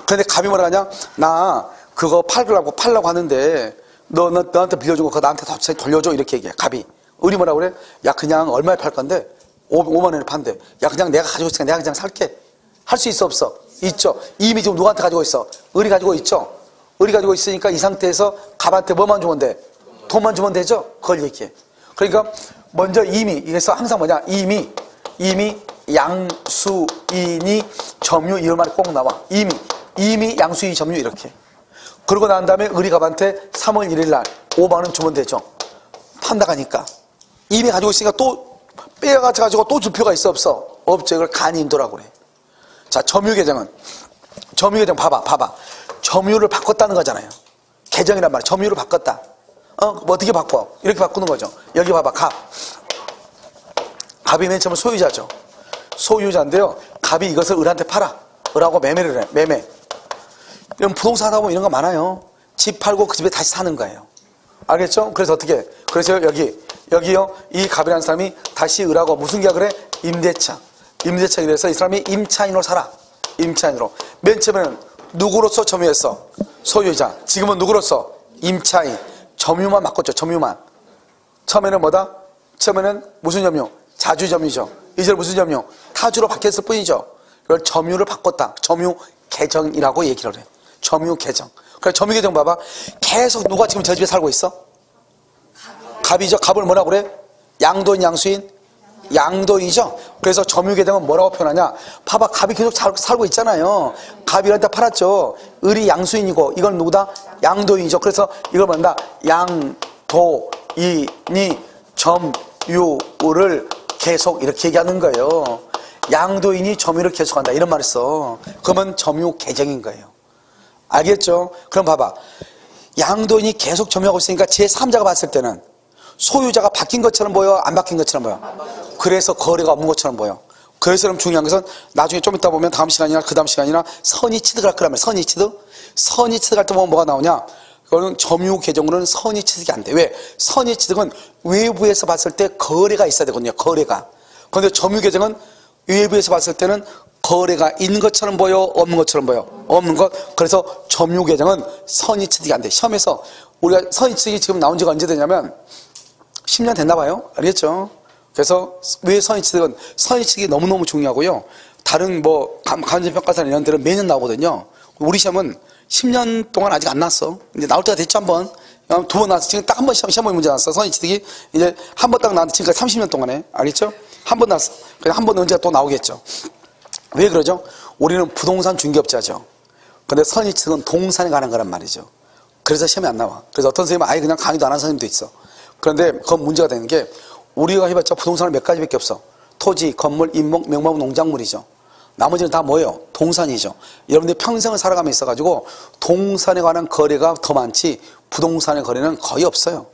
그런데 갑이 뭐라 하냐? 나 그거 팔려고 하는데 너한테 빌려준 거 그거 나한테 돌려줘 이렇게 얘기해. 갑이. 을이 뭐라 그래? 야, 그냥 얼마에 팔 건데 5만 원에 판대. 야, 그냥 내가 가지고 있으니까 내가 그냥 살게. 할 수 있어 없어? 있죠. 이미 지금 누구한테 가지고 있어? 을이 가지고 있죠. 을이 가지고 있으니까 이 상태에서 갑한테 뭐만 주면 돼? 돈만 주면 되죠. 그걸 얘기해. 그러니까 먼저 이미, 이게서 항상 뭐냐? 이미 양수인이 점유 이런 말이 꼭 나와. 이미 양수인이 점유 이렇게. 그러고 난 다음에 을이 갑한테 3월 1일 날 5만원 주면 되죠. 판다가니까. 이미 가지고 있으니까 또 빼가지고 또 줄 필요가 있어 없어? 없죠. 이걸 간인도라고 그래. 자, 점유계정은 봐봐. 점유를 바꿨다는 거잖아요. 계정이란 말이야. 점유를 바꿨다. 뭐 어떻게 바꿔? 이렇게 바꾸는 거죠. 여기 봐봐. 갑이 맨 처음에 소유자죠. 소유자인데요. 갑이 이것을 을한테 팔아. 을하고 매매를 해. 매매. 이런 부동산 하다 보면 이런 거 많아요. 집 팔고 그 집에 다시 사는 거예요. 알겠죠? 그래서 어떻게? 그래서 여기요. 이 갑이라는 사람이 다시 을하고 무슨 계약을 해? 임대차. 임대차이라서 이 사람이 임차인으로 살아. 임차인으로. 맨 처음에는 누구로서 점유했어? 소유자. 지금은 누구로서? 임차인. 점유만 바꿨죠. 점유만. 처음에는 뭐다? 처음에는 무슨 점유? 자주 점유죠. 이제 무슨 점유? 타주로 바뀌었을 뿐이죠. 이걸 점유를 바꿨다. 점유 계정이라고 얘기를 해. 점유 계정. 그래 점유 계정 봐봐. 계속 누가 지금 저 집에 살고 있어? 갑이죠. 갑을 뭐라고 그래? 양도인, 양수인? 양도인이죠. 그래서 점유 계정은 뭐라고 표현하냐? 봐봐. 갑이 계속 살고 있잖아요. 갑이한테 팔았죠. 을이 양수인이고 이건 누구다? 양도인이죠. 그래서 이걸 뭐한다? 양도인이 점유를 계속 이렇게 얘기하는 거예요. 양도인이 점유를 계속한다 이런 말을 써. 그러면 점유 계정인 거예요. 알겠죠? 그럼 봐봐. 양도인이 계속 점유하고 있으니까 제3자가 봤을 때는 소유자가 바뀐 것처럼 보여? 안 바뀐 것처럼 보여? 그래서 거래가 없는 것처럼 보여. 그래서 그럼 중요한 것은 나중에 좀 이따 보면 다음 시간이나 그 다음 시간이나 선의취득을 할 거라면 선의취득 할 때 보면 뭐가 나오냐? 그거는 점유 계정으로는 선의취득이 안 돼. 왜? 선의취득은 외부에서 봤을 때 거래가 있어야 되거든요. 거래가. 그런데 점유 계정은 외부에서 봤을 때는 거래가 있는 것처럼 보여? 없는 것처럼 보여? 없는 것. 그래서 점유 계정은 선의취득이 안 돼. 시험에서 우리가 선의취득이 지금 나온 지가 언제 되냐면 10년 됐나 봐요. 알겠죠? 그래서 왜 선의취득이 너무너무 중요하고요. 다른 뭐 감정평가사나 이런 데는 매년 나오거든요. 우리 시험은 10년 동안 아직 안 나왔어. 이제 나올 때가 됐죠. 한 번. 두 번 나왔어. 지금 딱 한 번 시험에 문제 나왔어. 선의취득이 이제 한 번 딱 나왔는데 지금까지 30년 동안에. 알겠죠? 한 번 나왔어. 그냥 한 번 언제가 또 나오겠죠. 왜 그러죠? 우리는 부동산 중개업자죠. 근데 선의취득은 동산에 관한 거란 말이죠. 그래서 시험에 안 나와. 그래서 어떤 선생님은 아예 그냥 강의도 안 하는 선생님도 있어. 그런데 그건 문제가 되는 게 우리가 해봤자 부동산은 몇 가지밖에 없어. 토지, 건물, 임목, 명목, 농작물이죠. 나머지는 다 뭐예요? 동산이죠. 여러분들이 평생을 살아가며 있어가지고 동산에 관한 거래가 더 많지 부동산의 거래는 거의 없어요.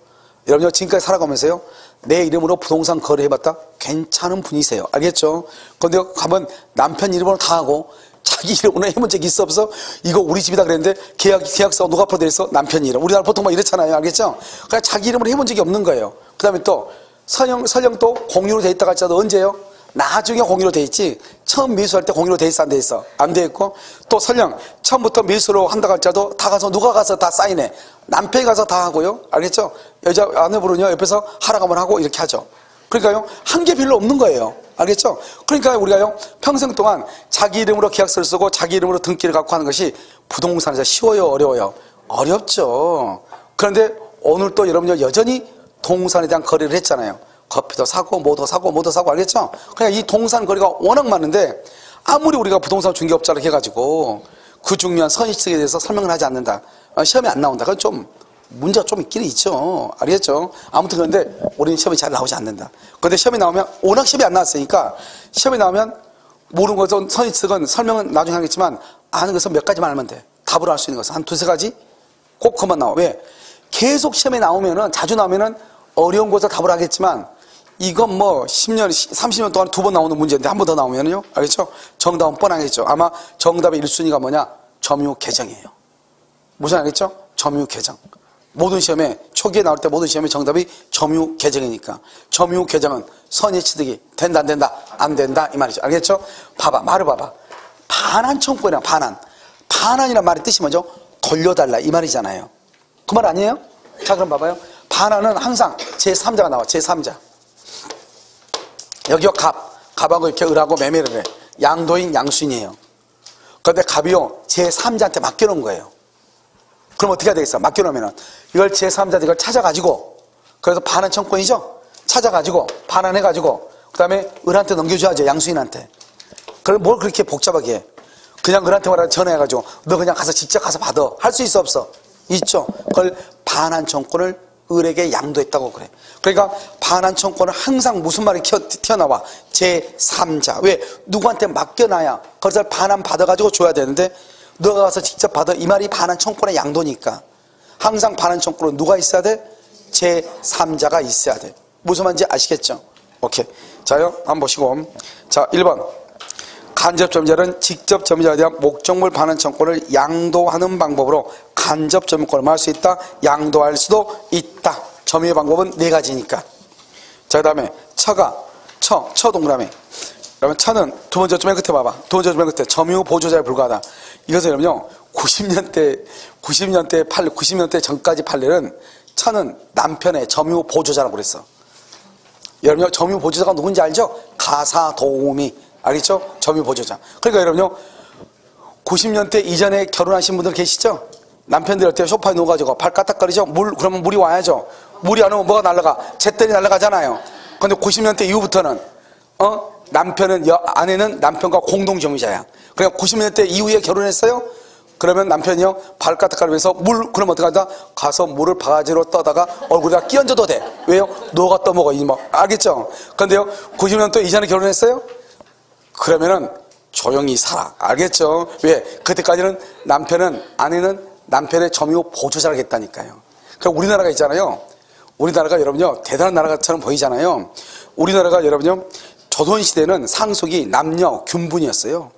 여러분들 지금까지 살아가면서요. 내 이름으로 부동산 거래해봤다? 괜찮은 분이세요. 알겠죠? 그런데 가면 남편 이름으로 다 하고 자기 이름으로 해본 적이 있어 없어? 이거 우리 집이다 그랬는데 계약서 누가 앞으로 돼 있어? 남편 이름. 우리나라 보통 막 이렇잖아요. 알겠죠? 그냥 자기 이름으로 해본 적이 없는 거예요. 그 다음에 또 설령 또 공유로 돼 있다가 할지라도 언제요? 나중에 공유로 돼 있지. 처음 매수할 때 공유로 돼 있어 안 돼 있어? 안 돼 있고 또 설령 처음부터 매수로 한다고 할지라도 다 가서 누가 가서 다 사인해? 남편이 가서 다 하고요. 알겠죠? 여자 아내분은요 옆에서 하라고 하면 하고 이렇게 하죠. 그러니까요 한 게 별로 없는 거예요. 알겠죠? 그러니까 우리가요 평생 동안 자기 이름으로 계약서를 쓰고 자기 이름으로 등기를 갖고 하는 것이 부동산에서 쉬워요? 어려워요? 어렵죠. 그런데 오늘 또 여러분들 여전히 동산에 대한 거래를 했잖아요. 커피도 사고 뭐도 사고 알겠죠? 그냥 이 동산 거래가 워낙 많은데 아무리 우리가 부동산 중개업자를 해가지고 그 중요한 선의취득에 대해서 설명을 하지 않는다. 시험에 안 나온다. 그건 좀 문제가 좀 있기는 있죠. 알겠죠? 아무튼 그런데 우리는 시험이 잘 나오지 않는다. 그런데 시험이 나오면 워낙 시험이 안 나왔으니까 시험이 나오면 모르는 것은 선의취득은 설명은 나중에 하겠지만 아는 것은 몇 가지만 알면 돼. 답을 할 수 있는 것은 한 두세 가지 꼭 그만 나와. 왜? 계속 시험에 나오면은 자주 나오면은 어려운 곳에서 답을 하겠지만 이건 뭐 10년, 30년 동안 두 번 나오는 문제인데 한 번 더 나오면요. 알겠죠? 정답은 뻔하겠죠. 아마 정답의 1순위가 뭐냐? 점유 계정이에요. 무슨 알겠죠? 점유 계정. 모든 시험에 초기에 나올 때 모든 시험에 정답이 점유 계정이니까 점유 계정은 선의취득이 된다 안 된다? 안 된다 이 말이죠. 알겠죠? 봐봐. 말을 봐봐. 반환 청구이랑 반환이란 말의 뜻이 뭐죠? 돌려달라 이 말이잖아요. 그 말 아니에요? 자 그럼 봐봐요. 반환은 항상 제3자가 나와. 제3자. 여기요 갑하고 이렇게 을하고 매매를 해. 양도인 양수인이에요. 그런데 갑이요, 제3자한테 맡겨놓은 거예요. 그럼 어떻게 해야 되겠어? 맡겨놓으면은 이걸 제3자한테 이걸 찾아가지고, 그래서 반환 청권이죠? 찾아가지고 반환해가지고 그 다음에 을한테 넘겨줘야죠. 양수인한테. 그럼 뭘 그렇게 복잡하게 해? 그냥 을한테 말하고 전화해가지고 너 그냥 가서 직접 가서 받아. 할 수 있어 없어? 있죠. 그걸 반환 청권을 을에게 양도했다고 그래. 그러니까 반환 청권은 항상 무슨 말이 튀어나와? 제3자. 왜? 누구한테 맡겨놔야 그것을 반환 받아가지고 줘야 되는데 너가 가서 직접 받아. 이 말이 반환 청권의 양도니까. 항상 반환 청권은 누가 있어야 돼? 제3자가 있어야 돼. 무슨 말인지 아시겠죠? 오케이. 자요, 한번 보시고. 자, 1번. 간접 점유자는 직접 점유자에 대한 목적물 반환 청구를 양도하는 방법으로 간접 점유권을 말할 수 있다. 양도할 수도 있다. 점유의 방법은 4가지니까. 자, 그 다음에 처 동그라미. 그러면 처는 두 번째 점 맨 끝에 봐봐. 두 번째 점 맨 끝에 점유 보조자에 불과하다. 이것은 여러분요, 90년대 전까지 판례는 처는 남편의 점유 보조자라고 그랬어. 여러분요, 점유 보조자가 누군지 알죠? 가사 도우미. 알겠죠? 점유 보조자. 그러니까 여러분요, 90년대 이전에 결혼하신 분들 계시죠? 남편들 어때요? 소파에 누워가지고 발 까딱거리죠? 그러면 물이 와야죠. 물이 안 오면 뭐가 날아가? 잿더리 날아가잖아요. 근데 90년대 이후부터는 아내는 남편과 공동 점유자야. 그러니까 90년대 이후에 결혼했어요? 그러면 남편이요, 발 까딱거리면서 그럼 어떻게 한다? 가서 물을 바가지로 떠다가 얼굴에다 끼얹어도 돼. 왜요? 너가 떠먹어. 알겠죠? 근데요, 90년대 이전에 결혼했어요? 그러면은 조용히 살아. 알겠죠? 왜? 그때까지는 아내는 남편의 점유 보조자를 했다니까요. 그러니까 우리나라가 있잖아요. 우리나라가 여러분요, 대단한 나라처럼 보이잖아요. 우리나라가 여러분요, 조선시대는 상속이 남녀 균분이었어요.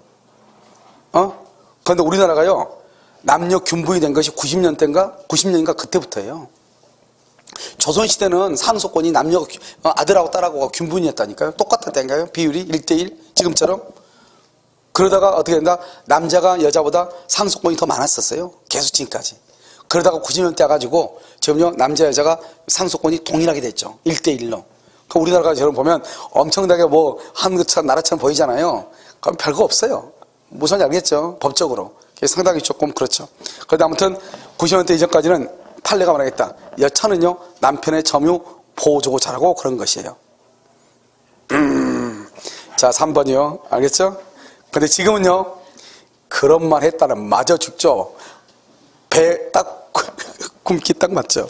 그런데 우리나라가요, 남녀 균분이 된 것이 90년인가 그때부터예요. 조선시대는 상속권이 아들하고 딸하고 균분이었다니까요. 똑같았다니까요. 비율이 1대1 지금처럼. 그러다가 어떻게 된다? 남자가 여자보다 상속권이 더 많았었어요. 계속 지금까지. 그러다가 90년대 와가지고 지금요, 남자 여자가 상속권이 동일하게 됐죠. 1대1로. 그러니까 우리나라가 여러분 보면 엄청나게 한국처럼 나라처럼 보이잖아요. 그럼 별거 없어요. 무슨 말인지 알겠죠? 법적으로. 상당히 조금 그렇죠. 그런데 아무튼 90년대 이전까지는 판례가 말하겠다. 여차는요, 남편의 점유 보조자라고 그런 것이에요. 자, 3번이요. 알겠죠? 근데 지금은요, 그런 말 했다는 맞아 죽죠. 배 딱, 굶기 딱 맞죠.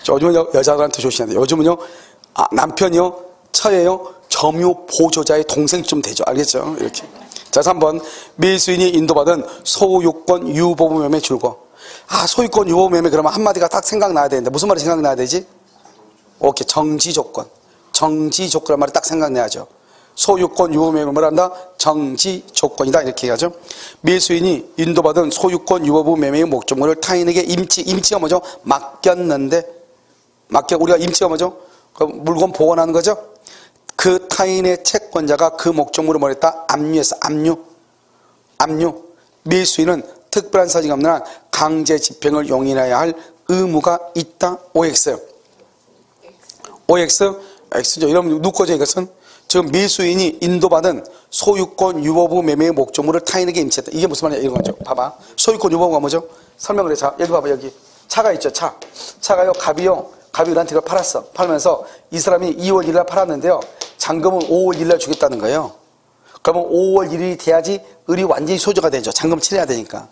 요즘은 여자들한테 조심해야 돼요. 요즘은요, 남편이요, 처예요, 점유 보조자의 동생쯤 되죠. 알겠죠? 이렇게. 자, 3번. 밀수인이 인도받은 소유권 유보부 매매 줄거. 소유권 유보부 매매 그러면 한마디가 딱 생각나야 되는데 무슨 말이 생각나야 되지? 오케이. 정지조건. 정지조건이란 말이 딱 생각나야죠. 소유권 유보부 매매 뭐란다? 정지조건이다. 이렇게 해야죠. 밀수인이 인도받은 소유권 유보부 매매의 목적물을 타인에게 임치가 뭐죠? 맡겼는데, 우리가 임치가 뭐죠? 그 물건 보관하는 거죠? 그 타인의 채권자가 그 목적물을 뭐랬다? 압류했어. 압류. 밀수인은 특별한 사정이 없는 한 강제 집행을 용인해야 할 의무가 있다. OX. X죠. 이러면 누구 거죠, 이것은? 지금 밀수인이 인도받은 소유권 유보부 매매의 목적물을 타인에게 임치했다. 이게 무슨 말이냐, 이런 거죠. 봐봐. 소유권 유보부가 뭐죠? 설명을 해. 자, 여기 봐봐, 여기. 차가 있죠, 차. 차가요, 갑이 을한테 이걸 팔았어. 팔면서 이 사람이 2월 1일 날 팔았는데요. 잔금은 5월 1일 날 주겠다는 거예요. 그러면 5월 1일이 돼야지 을이 완전히 소유가 되죠. 잔금 치러야 되니까.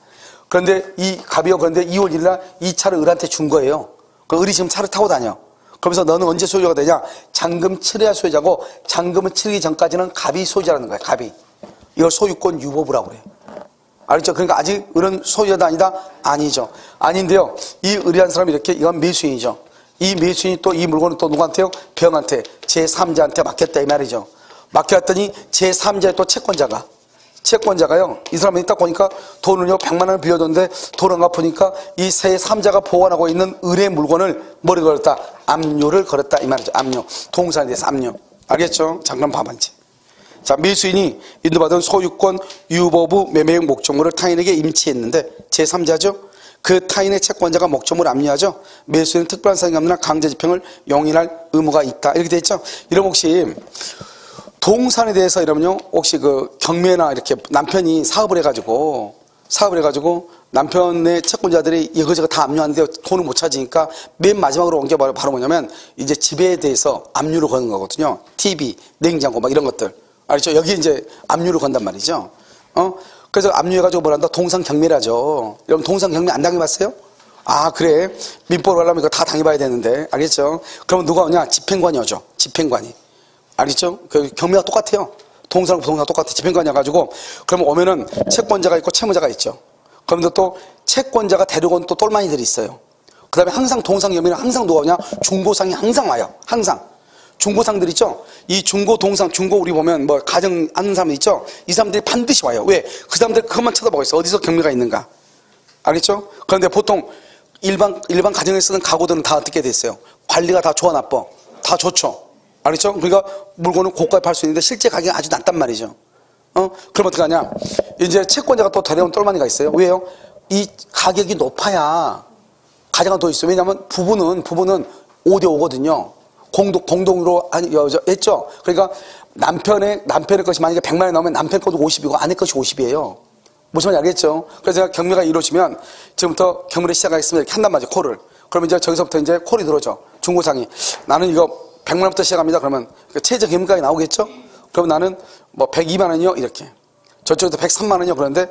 그런데 그런데 2월 1일 날 이 차를 을한테 준 거예요. 그 을이 지금 차를 타고 다녀. 그러면서 너는 언제 소유가 되냐? 잔금 치러야 소유자고, 잔금을 치르기 전까지는 갑이 소유자라는 거야. 갑이. 이걸 소유권 유보부라고 그래. 알겠죠? 그러니까 아직 을은 소유자도 아니다? 아니죠. 아닌데요. 이 을이라는 사람이 이건 밀수인이죠. 이 밀수인이 또 이 물건을 또 누구한테요? 병한테, 제3자한테 맡겼다 이 말이죠. 맡겼더니 제3자의 또 채권자가요, 이 사람이 딱 보니까 돈을요, 100만 원을 빌려줬는데 돈을 갚으니까 이 제3자가 보관하고 있는 을의 물건을 뭐를 걸었다? 압류를 걸었다 이 말이죠. 압류. 동사에 대해서 압류. 알겠죠? 잠깐 봐봐 이제. 자, 밀수인이 인도받은 소유권 유보부 매매의 목적물을 타인에게 임치했는데 제3자죠. 그 타인의 채권자가 목적물을 압류하죠. 밀수인은 특별한 사정이 없는 한 강제 집행을 용인할 의무가 있다. 이렇게 돼 있죠. 이러면 혹시 동산에 대해서 이러면요, 혹시 그 경매나 이렇게 남편이 사업을 해가지고 사업을 해가지고 남편의 채권자들이 이거저거 다 압류하는데 돈을 못 찾으니까 맨 마지막으로 온 게 바로 뭐냐면 이제 집에 대해서 압류를 거는 거거든요. TV, 냉장고 막 이런 것들. 알죠? 여기 이제 압류를 건단 말이죠. 그래서 압류해가지고 뭘 한다? 동상경매라죠. 여러분 동상경매 안 당해봤어요? 아, 그래. 민법을 하려면 이거 다 당해봐야 되는데. 알겠죠? 그러면 누가 오냐? 집행관이 오죠. 집행관이. 알겠죠? 그 경매가 똑같아요. 동사랑 부동사가 똑같아. 집행관이 와가지고, 그러면 오면은 채권자가 있고 채무자가 있죠. 그러면 또 채권자가 데리고 온 또 똘마니들이 있어요. 그 다음에 항상 동상경매는 항상 누가 오냐? 중고상이 항상 와요. 항상. 중고상들 있죠? 이 중고, 동상, 중고 우리 보면 뭐 가정 하는 사람 있죠? 이 사람들이 반드시 와요. 왜? 그 사람들 그것만 쳐다보고 있어. 어디서 경매가 있는가. 알겠죠? 그런데 보통 일반 가정에 쓰는 가구들은 다 어떻게 돼 있어요? 관리가 다 좋아 나빠? 다 좋죠? 알겠죠? 그러니까 물건은 고가에 팔 수 있는데 실제 가격이 아주 낮단 말이죠. 그럼 어떻게 하냐? 이제 채권자가 또 데려온 똘마니가 있어요. 왜요? 이 가격이 높아야 가져가 더 있어요. 왜냐하면 부부는 5대 5거든요. 공동으로 했죠. 그러니까 남편의 것이 만약에 100만 원 나오면 남편 것도 50이고 아내 것이 50이에요. 무슨 말인지 알겠죠? 그래서 경매가 이루어지면 지금부터 경매를 시작하겠습니다. 이렇게 한단 말이죠. 콜을. 그러면 이제 저기서부터 이제 콜이 들어오죠. 중고상이. 나는 이거 100만 원부터 시작합니다. 그러면 최저 경매가가 나오겠죠? 그럼 나는 뭐 102만 원이요? 이렇게. 저쪽에서 103만 원이요? 그런데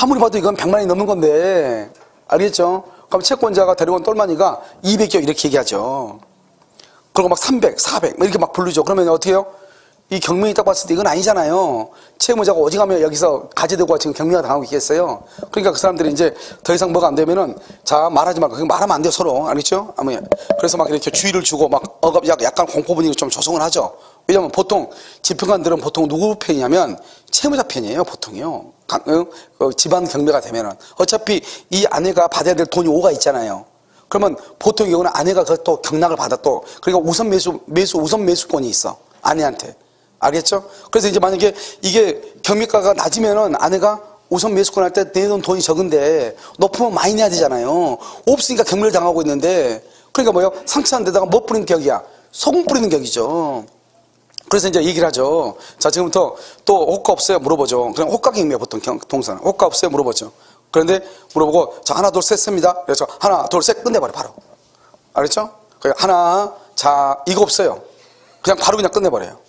아무리 봐도 이건 100만 원이 넘는 건데. 알겠죠? 그럼 채권자가 데려온 똘마니가 200여 이렇게 얘기하죠. 그리고 막 300, 400 이렇게 막 부르죠. 그러면 어떻게 해요? 이 경매이 딱 봤을 때 이건 아니잖아요. 채무자가 오직하면 여기서 가지되고 지금 경매가 당하고 있겠어요. 그러니까 그 사람들이 이제 더 이상 뭐가 안 되면은 자 말하지 말고 그냥 말하면 안 돼요 서로. 알겠죠? 그래서 막 이렇게 주의를 주고 막 약간 공포 분위기를 좀 조성을 하죠. 왜냐면 보통 집행관들은 보통 누구 편이냐면 채무자 편이에요. 보통이요. 집안 경매가 되면은 어차피 이 아내가 받아야 될 돈이 5가 있잖아요. 그러면 보통 경우는 아내가 또 경락을 받아 또 그러니까 우선 매수권이 있어 아내한테. 알겠죠? 그래서 이제 만약에 이게 경매가가 낮으면은 아내가 우선 매수권 할 때 내놓은 돈이 적은데 높으면 많이 내야 되잖아요. 없으니까 경매를 당하고 있는데 그러니까 뭐예요? 상처한 데다가 뭐 뿌리는 격이야? 소금 뿌리는 격이죠. 그래서 이제 얘기를 하죠. 자, 지금부터 또 호가 없어요? 물어보죠. 그냥 호가 경매야 보통 동사는. 호가 없어요? 물어보죠. 그런데 물어보고 자 하나 둘 셋 씁니다. 그래서 하나 둘 셋 끝내버려 바로. 알겠죠? 하나 자 이거 없어요. 그냥 바로 그냥 끝내버려요.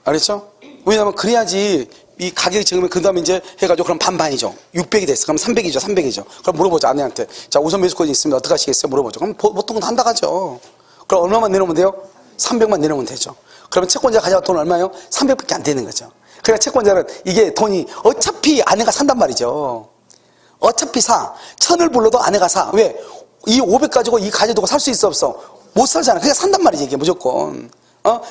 알겠죠? 왜냐면 그래야지 이 가격이 적으면 그 다음에 이제 해가지고 그럼 반반이죠. 600이 됐어. 그럼 300이죠. 그럼 물어보죠. 아내한테. 자, 우선 매수권이 있습니다. 어떻게 하시겠어요? 물어보죠. 그럼 보통은 한다 가죠. 그럼 얼마만 내놓으면 돼요? 300만 내놓으면 되죠. 그러면 채권자가 가져갈 돈 얼마예요? 300밖에 안 되는 거죠. 그러니까 채권자는 이게 돈이 어차피 아내가 산단 말이죠. 어차피 사. 1000을 불러도 아내가 사. 왜? 이 500 가지고 이 가져두고 살 수 있어 없어? 못 살잖아. 그냥 산단 말이지 이게 무조건.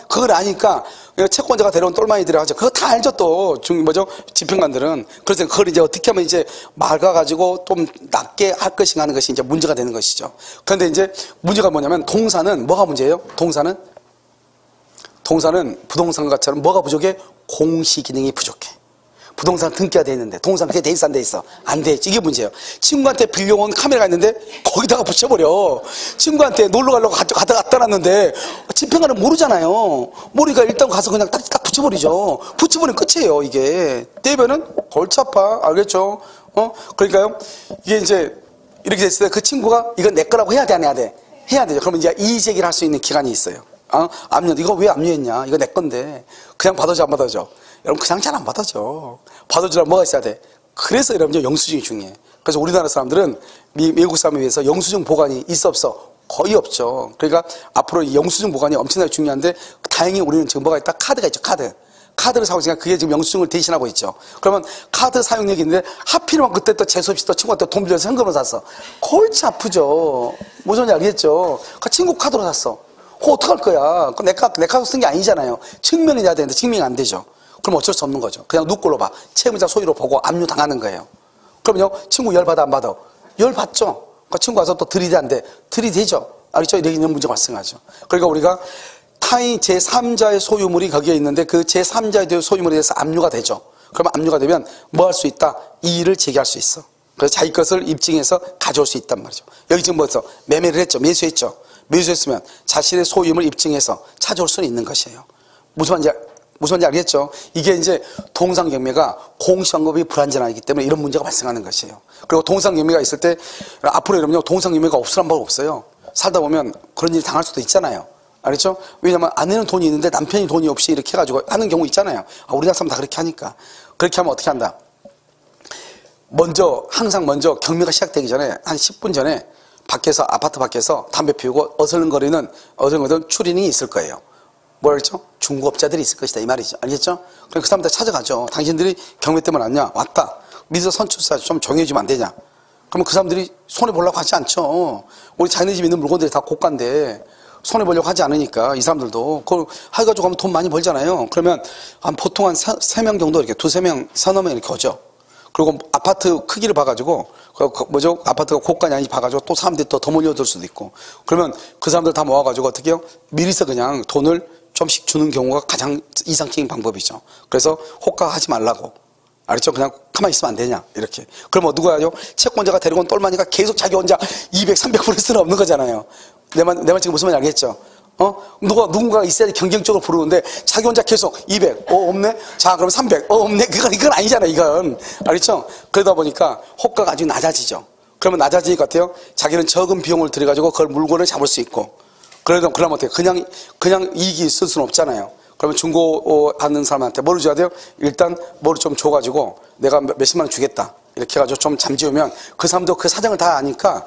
그걸 아니까 채권자가 데려온 똘마니들이 하죠. 그거 다 알죠 또 집행관들은. 그래서 그걸 이제 어떻게 하면 이제 막아가지고 좀 낮게 할 것인가 하는 것이 이제 문제가 되는 것이죠. 그런데 이제 문제가 뭐냐면 동사는 뭐가 문제예요? 동사는 부동산과처럼 뭐가 부족해? 공시 기능이 부족해. 부동산 등기가 돼 있는데 동산 그게 돼 있어 안 돼 있어? 안 돼 있지. 이게 문제예요. 친구한테 빌려온 카메라가 있는데 거기다가 붙여버려. 친구한테 놀러 가려고 갖다 놨는데 집행관은 모르잖아요. 모르니까 일단 가서 그냥 딱 붙여버리죠. 붙여버리면 끝이에요. 이게 떼면은 골치 아파. 알겠죠? 그러니까요 이게 이제 이렇게 됐을 때 그 친구가 이건 내 거라고 해야 돼 안 해야 돼? 해야 되죠. 그러면 이제 이의제기를 할 수 있는 기간이 있어요. 압류 이거 왜 압류했냐? 이거 내 건데 그냥 받아줘 안 받아줘? 여러분 그냥 잘 안 받아줘. 받아주려면 뭐가 있어야 돼? 그래서 여러분 영수증이 중요해. 그래서 우리나라 사람들은 미국 사람에 비해서 영수증 보관이 있어 없어? 거의 없죠. 그러니까 앞으로 이 영수증 보관이 엄청나게 중요한데 다행히 우리는 지금 뭐가 있다? 카드가 있죠. 카드를 사고 있으니까 그게 지금 영수증을 대신하고 있죠. 그러면 카드 사용력이 있는데 하필이면 그때 또 재수없이 또 친구한테 돈 빌려서 현금으로 샀어. 골치 아프죠. 무슨 말인지 알겠죠? 그 친구 카드로 샀어. 그거 어떡할 거야? 내 카드 쓴 게 아니잖아요. 증명이 돼야 되는데 증명이 안 되죠. 그럼 어쩔 수 없는 거죠. 그냥 누구 걸로 봐. 채무자 소유로 보고 압류 당하는 거예요. 그럼요, 친구 열 받아 안 받아? 열 받죠. 그 친구 와서 또 들이대한대. 들이대죠. 알겠죠? 이런 문제가 발생하죠. 그러니까 우리가 타인 제3자의 소유물이 거기에 있는데 그 제3자의 소유물에 대해서 압류가 되죠. 그러면 압류가 되면 뭐 할 수 있다? 이의를 제기할 수 있어. 그래서 자기 것을 입증해서 가져올 수 있단 말이죠. 여기 지금 뭐였어? 매매를 했죠. 매수했죠. 매수했으면 자신의 소유물을 입증해서 찾아올 수는 있는 것이에요. 무슨 말인지 무슨 말인지 알겠죠? 이게 이제 동상경매가 공시환급이 불안전하기 때문에 이런 문제가 발생하는 것이에요. 그리고 동상경매가 있을 때 앞으로 이러면요 동상경매가 없으란 법 없어요. 살다 보면 그런 일이 당할 수도 있잖아요. 알겠죠? 왜냐면 아내는 돈이 있는데 남편이 돈이 없이 이렇게 해가지고 하는 경우 있잖아요. 우리나라 사람 다 그렇게 하니까. 그렇게 하면 어떻게 한다? 항상 먼저 경매가 시작되기 전에 한 10분 전에 밖에서 아파트 밖에서 담배 피우고 어슬렁거리는 추리닝이 있을 거예요. 뭐라 그랬죠? 중고업자들이 있을 것이다 이 말이죠. 알겠죠? 그럼 그 사람들 찾아가죠. 당신들이 경매 때문에 왔냐? 왔다. 믿어 선출사 좀 정해주면 안 되냐? 그러면 그 사람들이 손해보려고 하지 않죠. 우리 자기네 집에 있는 물건들이 다 고가인데 손해보려고 하지 않으니까 이 사람들도 그걸 해가지고 가면 돈 많이 벌잖아요. 그러면 보통 한 3명 정도 이렇게 2-3명, 3-4명 이렇게 오죠. 그리고 아파트 크기를 봐가지고 아파트가 고가냐 아닌지 봐가지고 또 사람들이 더 몰려들 수도 있고 그러면 그 사람들 다 모아가지고 어떻게 해요? 미리서 그냥 돈을 좀씩 주는 경우가 가장 이상적인 방법이죠. 그래서 호가하지 말라고. 알았죠? 그냥 가만히 있으면 안 되냐 이렇게. 그럼 누가 하죠? 채권자가 데리고 온 똘마니가 계속 자기 혼자 200, 300% 수는 없는 거잖아요. 내 말 지금 무슨 말인지 알겠죠? 누군가가 있어야지 경쟁적으로 부르는데 자기 혼자 계속 200, 없네? 자, 그럼 300, 없네? 이건 아니잖아, 이건. 알겠죠? 그러다 보니까 호가가 아주 낮아지죠. 그러면 낮아지니까 어때요? 자기는 적은 비용을 들여가지고 그걸 물건을 잡을 수 있고. 그러면 어때요? 그냥 이익이 있을 수는 없잖아요. 그러면 중고 하는 사람한테 뭐를 줘야 돼요? 일단 뭐를 좀 줘가지고 내가 몇십만 원 주겠다. 이렇게 해가지고 좀 잠재우면 그 사람도 그 사정을 다 아니까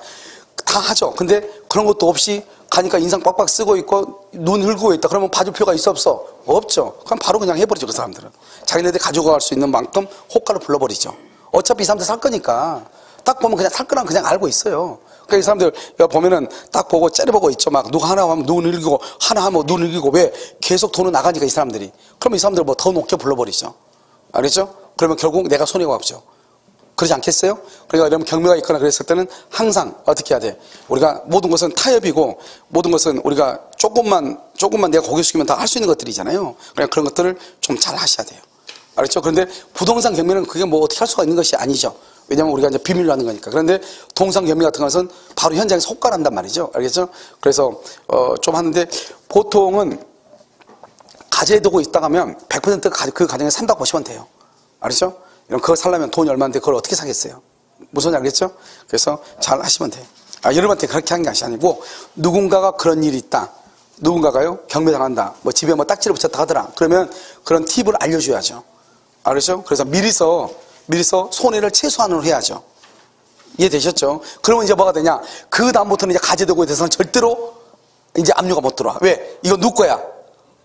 다 하죠. 근데 그런 것도 없이 가니까 인상 빡빡 쓰고 있고 눈 흘고 있다. 그러면 봐줄 필요가 있어 없어? 없죠. 그럼 바로 그냥 해버리죠. 그 사람들은. 자기네들이 가져갈 수 있는 만큼 호가를 불러버리죠. 어차피 이 사람들 살 거니까 딱 보면 그냥 살 거란 그냥 알고 있어요. 그러니까 이 사람들 보면은 딱 보고 째려보고 있죠. 막 누가 하나 하면 눈 흘리고 하나 하면 눈 흘리고 왜 계속 돈은 나가니까 이 사람들이. 그러면 이 사람들 뭐 더 높게 불러버리죠. 알겠죠? 그러면 결국 내가 손해가 없죠. 그러지 않겠어요? 그러니까 이런 경매가 있거나 그랬을 때는 항상 어떻게 해야 돼? 우리가 모든 것은 타협이고 모든 것은 우리가 조금만 내가 고개 숙이면 다 할 수 있는 것들이잖아요. 그러니까 그런 것들을 좀 잘 하셔야 돼요. 알겠죠? 그런데 부동산 경매는 그게 뭐 어떻게 할 수가 있는 것이 아니죠. 왜냐면 우리가 이제 비밀로 하는 거니까. 그런데 동상 경매 같은 것은 바로 현장에서 호가를 한단 말이죠. 알겠죠? 그래서 좀 하는데 보통은 가지에 두고 있다가 하면 100% 그 가정에 산다고 보시면 돼요. 알겠죠? 그거 살려면 돈이 얼마인데 그걸 어떻게 사겠어요? 무슨 말인지 알겠죠? 그래서 잘 하시면 돼요. 여러분한테 그렇게 하는 것이 아니고 누군가가 그런 일이 있다. 누군가가요 경매당한다. 뭐 집에 뭐 딱지를 붙였다 하더라. 그러면 그런 팁을 알려줘야죠. 알겠죠? 그래서 미리서 손해를 최소한으로 해야죠. 이해되셨죠? 그러면 이제 뭐가 되냐? 그 다음부터는 이제 가제도구에 대해서는 절대로 이제 압류가 못 들어와. 왜? 이거 누구 거야?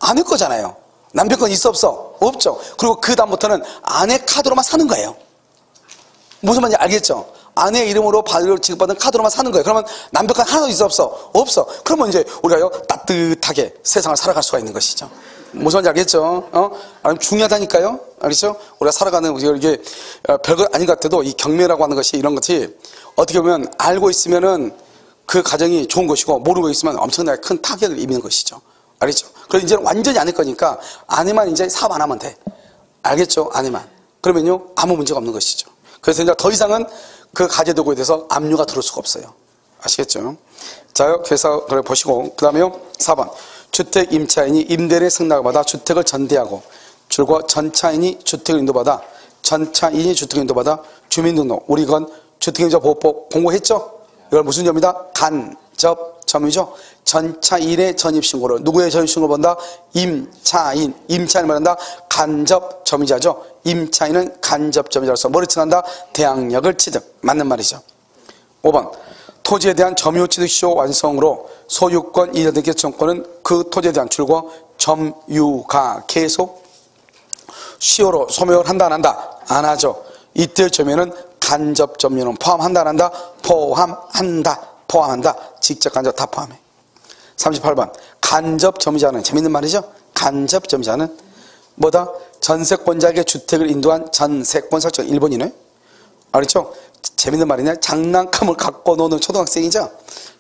아내 거잖아요. 남편 건 있어 없어? 없죠. 그리고 그 다음부터는 아내 카드로만 사는 거예요. 무슨 말인지 알겠죠? 아내 이름으로 지급받은 카드로만 사는 거예요. 그러면 남편 건 하나도 있어 없어? 없어. 그러면 이제 우리가요 따뜻하게 세상을 살아갈 수가 있는 것이죠. 무슨 말인지 알겠죠? 중요하다니까요. 알겠죠? 우리가 살아가는 이게 별거 아닌 것 같아도 이 경매라고 하는 것이 이런 것이 어떻게 보면 알고 있으면은 그 가정이 좋은 것이고 모르고 있으면 엄청나게 큰 타격을 입는 것이죠. 알겠죠? 그래서 이제는 완전히 아닐 거니까 아내만 이제 사업 안 하면 돼. 알겠죠? 아내만. 그러면요 아무 문제가 없는 것이죠. 그래서 이제 더 이상은 그 가제도구에 대해서 압류가 들어올 수가 없어요. 아시겠죠? 자, 그래서 그래 보시고 그 다음에요 4번 주택 임차인이 임대인의 승낙을 받아 주택을 전대하고 줄과 전차인이 주택을 인도받아 주민등록 우리 이건 주택임차보호법 공부했죠? 이걸 무슨 점이다? 간접점이죠. 전차인의 전입신고를 누구의 전입신고를 본다? 임차인을 말한다. 간접점유자죠. 임차인은 간접점유자로서 뭐를 칭한다? 대항력을 취득. 맞는 말이죠. 5번 토지에 대한 점유 취득 시효 완성으로 소유권 이전 등기 청구권은 그 토지에 대한 줄과 점유가 계속 시효로 소멸을 한다 안 한다? 안 하죠. 이때 점유는 간접 점유는 포함한다 안 한다? 포함한다. 직접 간접 다 포함해. 38번 간접 점유자는 재밌는 말이죠. 간접 점유자는 뭐다? 전세권자에게 주택을 인도한 전세권 설정 1번이네. 알겠죠? 재밌는 말이냐? 장난감을 갖고 노는 초등학생이죠.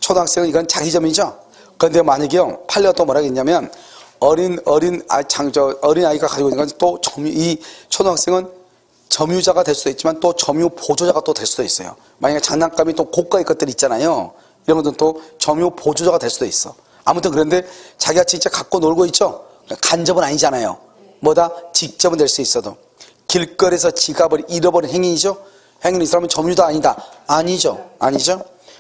초등학생은 이건 자기 점이죠. 그런데 만약에요 판례가 또 뭐라고 했냐면 어린 아이가 가지고 있는 건 또 이 초등학생은 점유자가 될 수도 있지만 또 점유 보조자가 또 될 수도 있어요. 만약에 장난감이 또 고가의 것들 있잖아요. 이런 것들은 또 점유 보조자가 될 수도 있어. 아무튼 그런데 자기가 진짜 갖고 놀고 있죠. 간접은 아니잖아요. 뭐다? 직접은 될 수 있어도 길거리에서 지갑을 잃어버린 행인이죠. 행인 이 사람은 점유자 아니다. 아니죠.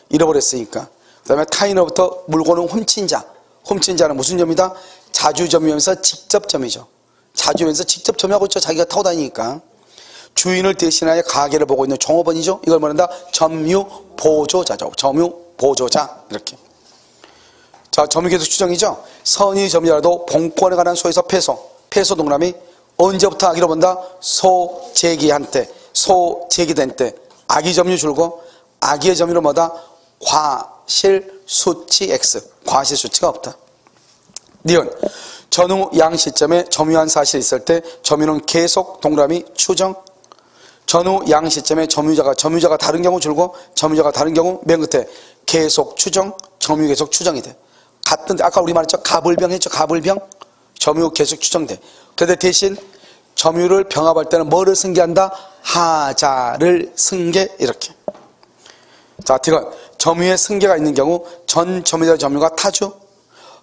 잃어버렸으니까. 그 다음에 타인으로부터 물건을 훔친 자. 훔친 자는 무슨 점이다? 자주 점유하면서 직접 점이죠. 자주 점유하면서 직접 점유하고 있죠. 자기가 타고 다니니까. 주인을 대신하여 가게를 보고 있는 종업원이죠. 이걸 말한다. 점유 보조자죠. 점유 보조자. 이렇게. 자, 점유 계속 추정이죠. 선의 점유자라도 본권에 관한 소에서 패소 동그라미 언제부터 악의로 본다? 소제기한 때, 소제기된 때. 악의 점유 줄고 악의의 점유로 뭐다? 과실 수치 X. 과실 수치가 없다. 니은 전후 양 시점에 점유한 사실이 있을 때 점유는 계속 동그라미 추정. 전후 양 시점에 점유자가 다른 경우 줄고 점유자가 다른 경우 맨 끝에 계속 추정, 점유 계속 추정이 돼. 같은데 아까 우리 말했죠. 가불병 했죠. 가불병. 점유 계속 추정돼. 그런데 대신 점유를 병합할 때는 뭐를 승계한다? 하자를 승계. 이렇게. 자, 디귿. 점유의 승계가 있는 경우 전 점유자의 점유가 타주,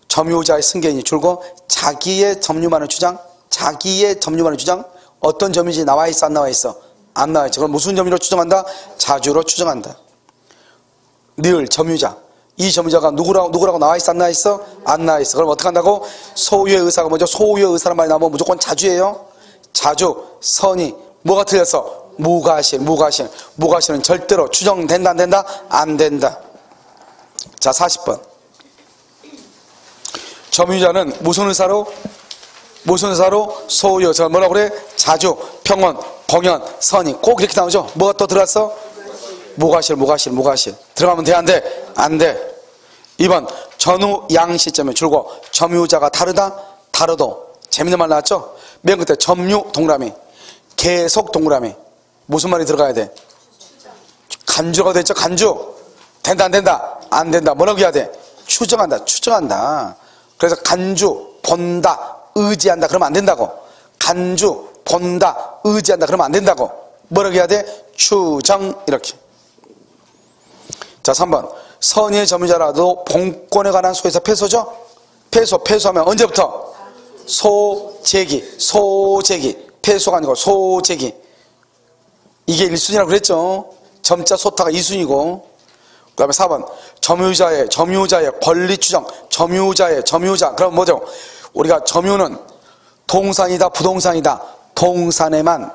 점유자의 승계인이 줄고 자기의 점유만을 주장, 어떤 점유지 나와 있어 안 나와 있어? 안 나와 있죠. 그럼 무슨 점유로 추정한다? 자주로 추정한다. 늘 점유자. 이 점유자가 누구라고 나와 있어 안 나와 있어? 안 나와 있어. 그럼 어떻게 한다고? 소유의 의사가 뭐죠? 소유의 의사란 말이 나오면 무조건 자주예요. 자주, 선의. 뭐가 틀렸어? 무과실은 절대로 추정된다 안 된다? 안 된다. 자, 40번. 점유자는 무슨 의사로? 소유. 자, 뭐라고 그래? 자주, 평온, 공연, 선의. 꼭 이렇게 나오죠. 뭐가 또 들어왔어? 무과실. 들어가면 돼 안 돼? 안 돼. 2번. 전후 양 시점에 줄고 점유자가 다르도 재밌는 말 나왔죠? 맨 끝에 점유 동그라미, 계속 동그라미. 무슨 말이 들어가야 돼? 간주가 됐죠. 간주. 된다 안 된다? 안 된다. 뭐라고 해야 돼? 추정한다. 그래서 간주, 본다, 의지한다 그러면 안 된다고. 간주, 본다, 의지한다 그러면 안 된다고. 뭐라고 해야 돼? 추정. 이렇게. 자, 3번. 선의의 점유자라도 본권에 관한 소에서 패소죠? 패소하면 언제부터? 소제기. 패소가 아니고 소제기. 이게 1순위라고 그랬죠. 점자 소타가 2순위고. 그 다음에 4번. 점유자의 권리 추정. 점유자. 그럼 뭐죠? 우리가 점유는 동산이다, 부동산이다. 동산에만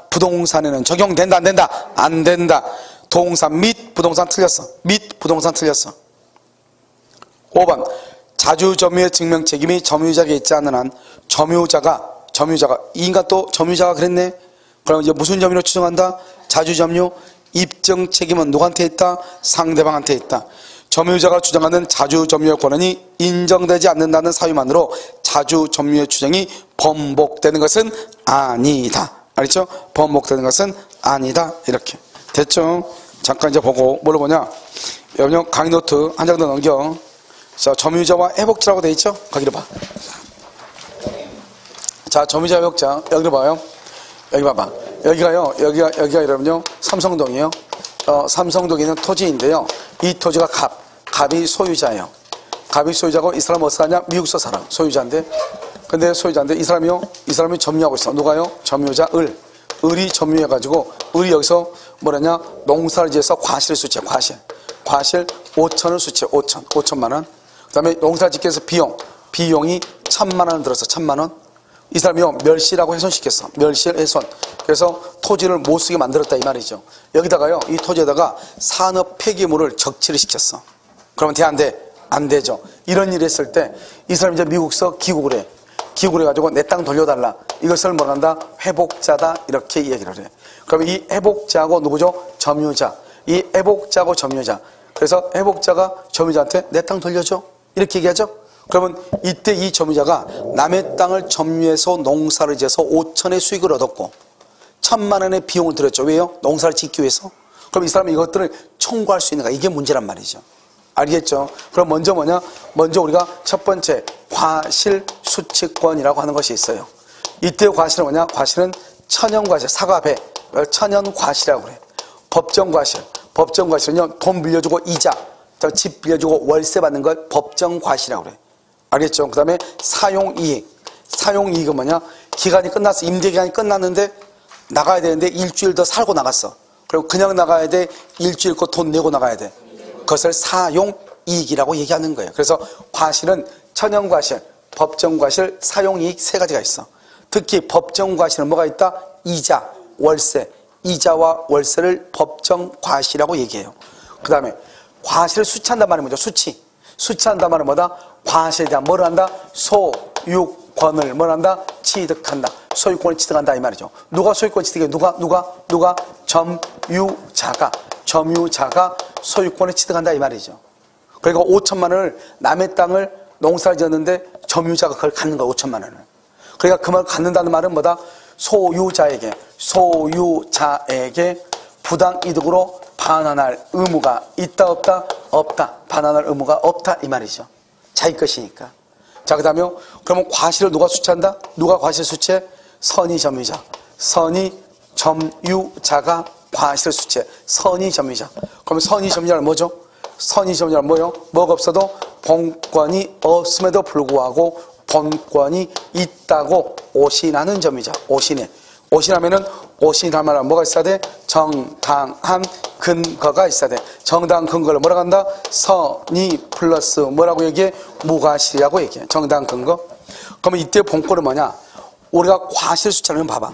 부동산에는 적용된다, 안 된다? 안 된다. 동산 및 부동산 틀렸어. 5번. 자주 점유의 증명 책임이 점유자에게 있지 않는 한 점유자가 이 인간 또 점유자가 그랬네. 그럼 이제 무슨 점유로 추정한다? 자주 점유. 입증 책임은 누구한테 있다? 상대방한테 있다. 점유자가 주장하는 자주 점유의 권한이 인정되지 않는다는 사유만으로 자주 점유의 주장이 번복되는 것은 아니다. 알겠죠? 번복되는 것은 아니다. 이렇게. 됐죠? 잠깐 이제 보고 뭘로 보냐? 여러분 강의 노트 한 장 더 넘겨. 자, 점유자와 회복자라고 돼 있죠? 거기로 봐. 자, 점유자 회복자 여기로 봐요. 여기 봐봐. 여기가 여러분요 삼성동이에요. 삼성동에 있는 토지인데요. 이 토지가 갑이 소유자예요. 갑이 소유자고 이 사람은 어디서 사냐? 미국서 살아. 소유자인데 이 사람이 점유하고 있어. 누가요? 점유자 을이 점유해가지고 을이 여기서 뭐라냐? 농사를 지어서 과실 수치해. 과실 5천을 수치해. 5천만 원. 그 다음에 농사 짓기 위해서 비용이 1,000만 원을 들었어. 1,000만 원. 이 사람이요 멸실하고 훼손시켰어. 멸실, 훼손. 그래서 토지를 못 쓰게 만들었다 이 말이죠. 여기다가요 이 토지에다가 산업 폐기물을 적치를 시켰어. 그러면 돼 안 돼? 안 되죠. 이런 일을 했을 때 이 사람이 이제 미국서 기국을 해. 기국을 해가지고 내 땅 돌려달라. 이것을 뭐란다? 회복자다. 이렇게 얘기를 해. 그러면 이 회복자하고 누구죠? 점유자. 이 회복자하고 점유자. 그래서 회복자가 점유자한테 내 땅 돌려줘. 이렇게 얘기하죠. 그러면 이때 이 점유자가 남의 땅을 점유해서 농사를 지어서 5천의 수익을 얻었고 1,000만 원의 비용을 들였죠. 왜요? 농사를 짓기 위해서. 그럼 이 사람은 이것들을 청구할 수 있는가? 이게 문제란 말이죠. 알겠죠? 그럼 먼저 뭐냐? 먼저 우리가 첫 번째 과실수취권이라고 하는 것이 있어요. 이때 과실은 뭐냐? 과실은 천연과실, 사과배, 천연과실이라고 그래. 법정과실은요 돈 빌려주고 이자, 집 빌려주고 월세 받는 걸 법정과실이라고 그래. 알겠죠? 그 다음에 사용이익, 사용이익은 뭐냐? 기간이 끝났어. 임대기간이 끝났는데 나가야 되는데 일주일 더 살고 나갔어. 그리고 그냥 나가야 돼? 일주일 거 돈 내고 나가야 돼? 그것을 사용이익이라고 얘기하는 거예요. 그래서 과실은 천연과실, 법정과실, 사용이익 세 가지가 있어. 특히 법정과실은 뭐가 있다? 이자, 월세. 이자와 월세를 법정과실이라고 얘기해요. 그 다음에 과실을 수취한단 말이 뭐죠? 수취한단 말은 뭐다? 과실에 대한 뭐를 한다? 소유권을 뭘 한다? 취득한다. 소유권을 취득한다 이 말이죠. 누가 소유권 취득해? 누가? 점유자가 소유권을 취득한다 이 말이죠. 그러니까 5천만 원을 남의 땅을 농사를 지었는데 점유자가 그걸 갖는 거야. 5천만 원을. 그러니까 그 말을 갖는다는 말은 뭐다? 소유자에게 부당이득으로 반환할 의무가 있다 없다? 없다. 반환할 의무가 없다 이 말이죠. 자기 것이니까. 자, 그 다음에 그러면 과실을 누가 수취한다? 누가 과실 수취해? 선의 점유자. 선의 점유자가 과실을 수취해. 선의 점유자. 그러면 선의 점유자는 뭐죠? 선의 점유자는 뭐요? 뭐가 없어도 본권이 없음에도 불구하고 본권이 있다고 오신하는 점유자. 오신해. 오신하면은 오신할 만한 뭐가 있어야 돼? 정당한 근거가 있어야 돼. 정당한 근거를 뭐라고 한다? 선의 플러스 뭐라고 얘기해? 무과실이라고 얘기해. 정당한 근거. 그러면 이때 본권은 뭐냐? 우리가 과실 수치하면 봐봐.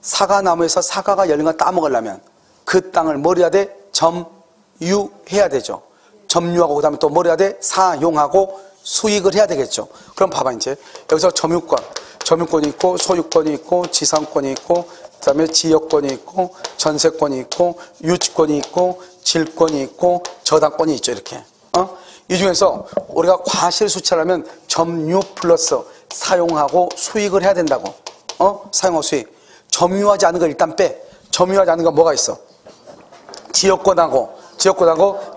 사과나무에서 사과가 열린 거 따먹으려면 그 땅을 뭘 해야 돼? 점유해야 되죠. 점유하고 그 다음에 또 뭘 해야 돼? 사용하고 수익을 해야 되겠죠. 그럼 봐봐 이제 여기서 점유권이 있고 소유권이 있고 지상권이 있고 그 다음에 지역권이 있고 전세권이 있고 유치권이 있고 질권이 있고 저당권이 있죠. 이렇게 이 중에서 우리가 과실 수취하려면 점유 플러스 사용하고 수익을 해야 된다고. 사용하고 수익. 점유하지 않은 걸 일단 빼. 점유하지 않은 건 뭐가 있어? 지역권하고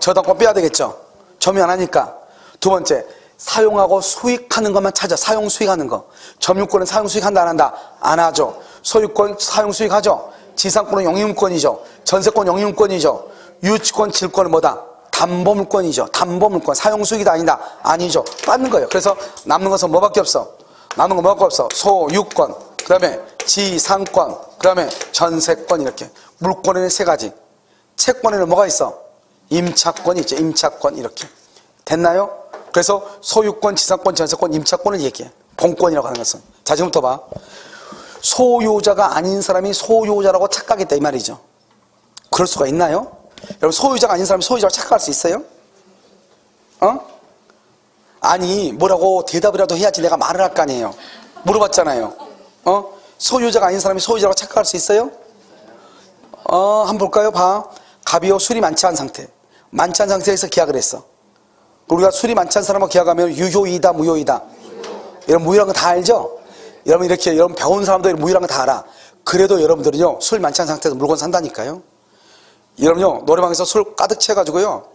저당권 빼야 되겠죠. 점유 안 하니까. 두 번째, 사용하고 수익하는 것만 찾아. 사용 수익하는 거. 점유권은 사용 수익한다 안 한다? 안 하죠. 소유권 사용 수익하죠. 지상권은 영유권이죠. 전세권 영유권이죠. 유치권 질권은 뭐다? 담보물권이죠. 담보물권. 사용 수익이다 아니다? 아니죠. 받는 거예요. 그래서 남는 것은 뭐밖에 없어? 남는 거 뭐밖에 없어? 소유권, 그 다음에 지상권, 그 다음에 전세권. 이렇게 물권에는 세 가지. 채권에는 뭐가 있어? 임차권이 있죠. 임차권. 이렇게 됐나요? 그래서 소유권, 지상권, 전세권, 임차권을 얘기해. 본권이라고 하는 것은. 자, 지금부터 봐. 소유자가 아닌 사람이 소유자라고 착각했다 이 말이죠. 그럴 수가 있나요? 여러분, 소유자가 아닌 사람이 소유자라고 착각할 수 있어요? 아니, 뭐라고 대답이라도 해야지 내가 말을 할 거 아니에요. 물어봤잖아요. 소유자가 아닌 사람이 소유자라고 착각할 수 있어요? 한번 볼까요? 봐. 갑이요, 술이 많지 않은 상태. 많지 않은 상태에서 계약을 했어. 우리가 술이 많지 않은 사람하고 계약하면 유효이다, 무효이다. 이런 무효란 거 다 알죠? 여러분 이렇게 여러분 배운 사람도 무효란 거 다 알아. 그래도 여러분들은요, 술 많지 않은 상태에서 물건 산다니까요. 여러분요, 노래방에서 술 가득 채가지고요,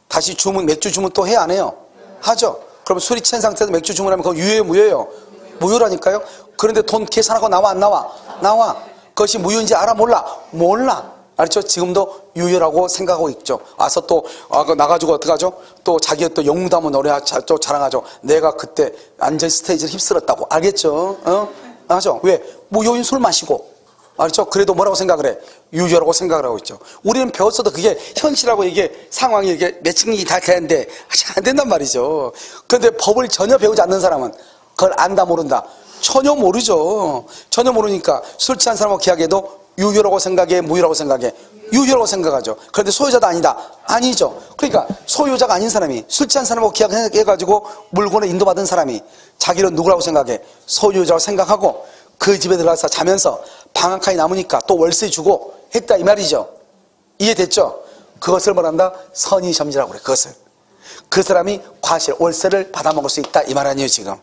다시 맥주 주문 또 해야 안 해요? 하죠. 그럼 술이 취한 상태에서 맥주 주문하면 그거 유효예요, 무효예요? 무효라니까요. 그런데 돈 계산하고 나와 안 나와? 나와. 그것이 무효인지 알아? 몰라. 알죠? 지금도 유효라고 생각하고 있죠. 와서 또 나가지고 어떡하죠? 또 자기가 또 영웅도 한번 노래 또 자랑하죠. 내가 그때 완전 스테이지를 휩쓸었다고. 알겠죠? 하죠? 왜? 무효인 술 마시고. 알죠? 그래도 뭐라고 생각을 해? 유효라고 생각을 하고 있죠. 우리는 배웠어도 그게 현실하고 이게 상황이 이게 매칭이 다 되는데 아직 안 된단 말이죠. 그런데 법을 전혀 배우지 않는 사람은 그걸 안다 모른다? 전혀 모르죠. 전혀 모르니까 술 취한 사람하고 계약해도 유효라고 생각해, 무효라고 생각해? 유효라고 생각하죠. 그런데 소유자도 아니다? 아니죠. 그러니까 소유자가 아닌 사람이 술 취한 사람하고 계약해가지고 물건을 인도받은 사람이 자기는 누구라고 생각해? 소유자라고 생각하고 그 집에 들어가서 자면서 방 한 칸이 남으니까 또 월세 주고 했다 이 말이죠. 이해됐죠? 그것을 뭐란다? 선의점유라고 그래. 그것을. 그 사람이 과실, 월세를 받아먹을 수 있다 이 말 아니에요 지금.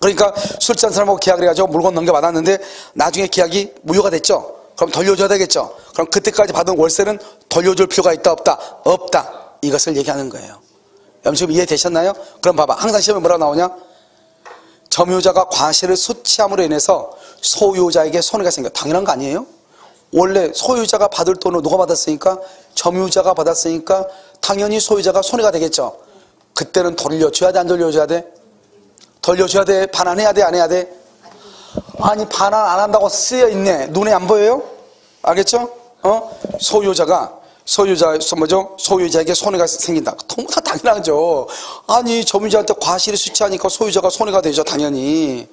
그러니까 술 취한 사람하고 계약을 해가지고 물건 넘겨받았는데 나중에 계약이 무효가 됐죠. 그럼 돌려줘야 되겠죠. 그럼 그때까지 받은 월세는 돌려줄 필요가 있다 없다? 없다. 이것을 얘기하는 거예요. 여러분 지금 이해되셨나요? 그럼 봐봐. 항상 시험에 뭐라고 나오냐? 점유자가 과실을 수취함으로 인해서 소유자에게 손해가 생겨. 당연한 거 아니에요? 원래 소유자가 받을 돈을 누가 받았으니까? 점유자가 받았으니까 당연히 소유자가 손해가 되겠죠. 그때는 돌려줘야 돼 안 돌려줘야 돼? 돌려줘야 돼? 반환해야 돼 안 해야 돼? 아니, 반환 안 한다고 쓰여 있네. 눈에 안 보여요? 알겠죠? 소유자에게 손해가 생긴다. 너무나 당연하죠. 아니, 점유자한테 과실이 수취하니까 소유자가 손해가 되죠, 당연히.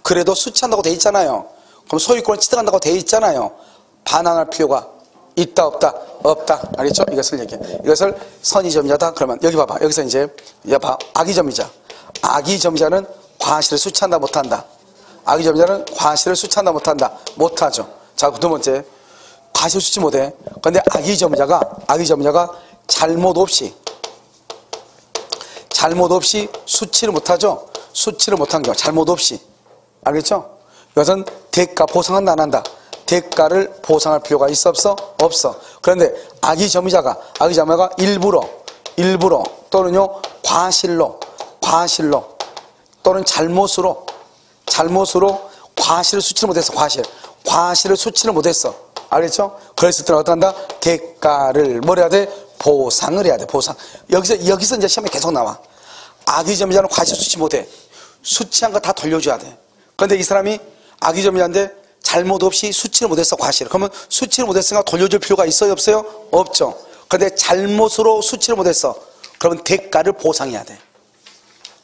그래도 수취한다고 돼 있잖아요. 그럼 소유권을 취득한다고 돼 있잖아요. 반환할 필요가 있다, 없다? 없다. 알겠죠? 이것을 얘기해. 이것을 선의점유자다. 그러면 여기 봐봐. 여기서 이제, 봐. 악의점유자. 악의점유자는 과실을 수취한다, 못한다. 악의점유자는 과실을 수취한다, 못한다. 못하죠. 자, 두 번째. 과실 수취 못해. 그런데 악의점유자가 잘못 없이 수취를 못하죠. 수취를 못한 경우, 잘못 없이. 알겠죠? 이것은 대가 보상한다, 안 한다. 대가를 보상할 필요가 있어, 없어? 없어. 그런데 악의점유자가 일부러 또는요 과실로 또는 잘못으로 과실을 수치를 못했어. 과실을 수치를 못했어. 알겠죠? 그랬을 때는 어떡한다? 대가를 뭘 해야 돼? 보상을 해야 돼. 보상. 여기서 이제 시험에 계속 나와. 악의점유자는 과실 수치 못해. 수치한 거 다 돌려줘야 돼. 그런데 이 사람이 악의점유자인데 잘못 없이 수치를 못했어, 과실. 그러면 수치를 못했으니까 돌려줄 필요가 있어요, 없어요? 없죠. 그런데 잘못으로 수치를 못했어. 그러면 대가를 보상해야 돼.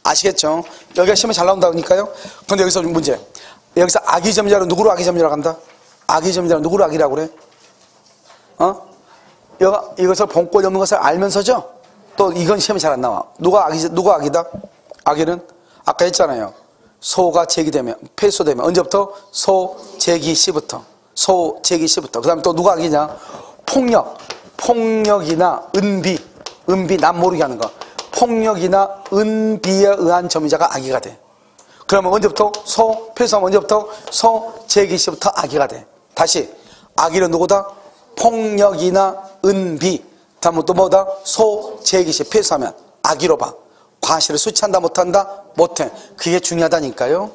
아시겠죠? 여기가 시험에 잘 나온다니까요? 그런데 여기서 문제. 여기서 악의점유자로 누구로 악의점유자라고 한다? 악의점유자로 누구로 악이라고 그래? 이것을 본꼴이 없는 것을 알면서죠? 또 이건 시험에 잘 안 나와. 누가 악이다? 악의는? 아까 했잖아요. 소가 제기되면, 폐소되면, 언제부터? 소제기 시부터. 그 다음에 또 누가 악이냐? 폭력이나 은비, 남 모르게 하는 거. 폭력이나 은비에 의한 점유자가 악의가 돼. 그러면 언제부터? 폐소하면 언제부터? 소제기 시부터 악의가 돼. 다시, 악의는 누구다? 폭력이나 은비. 다음은 또 뭐다? 소제기 시, 폐소하면 악의로 봐. 과실을 수취한다, 못한다? 못해. 그게 중요하다니까요.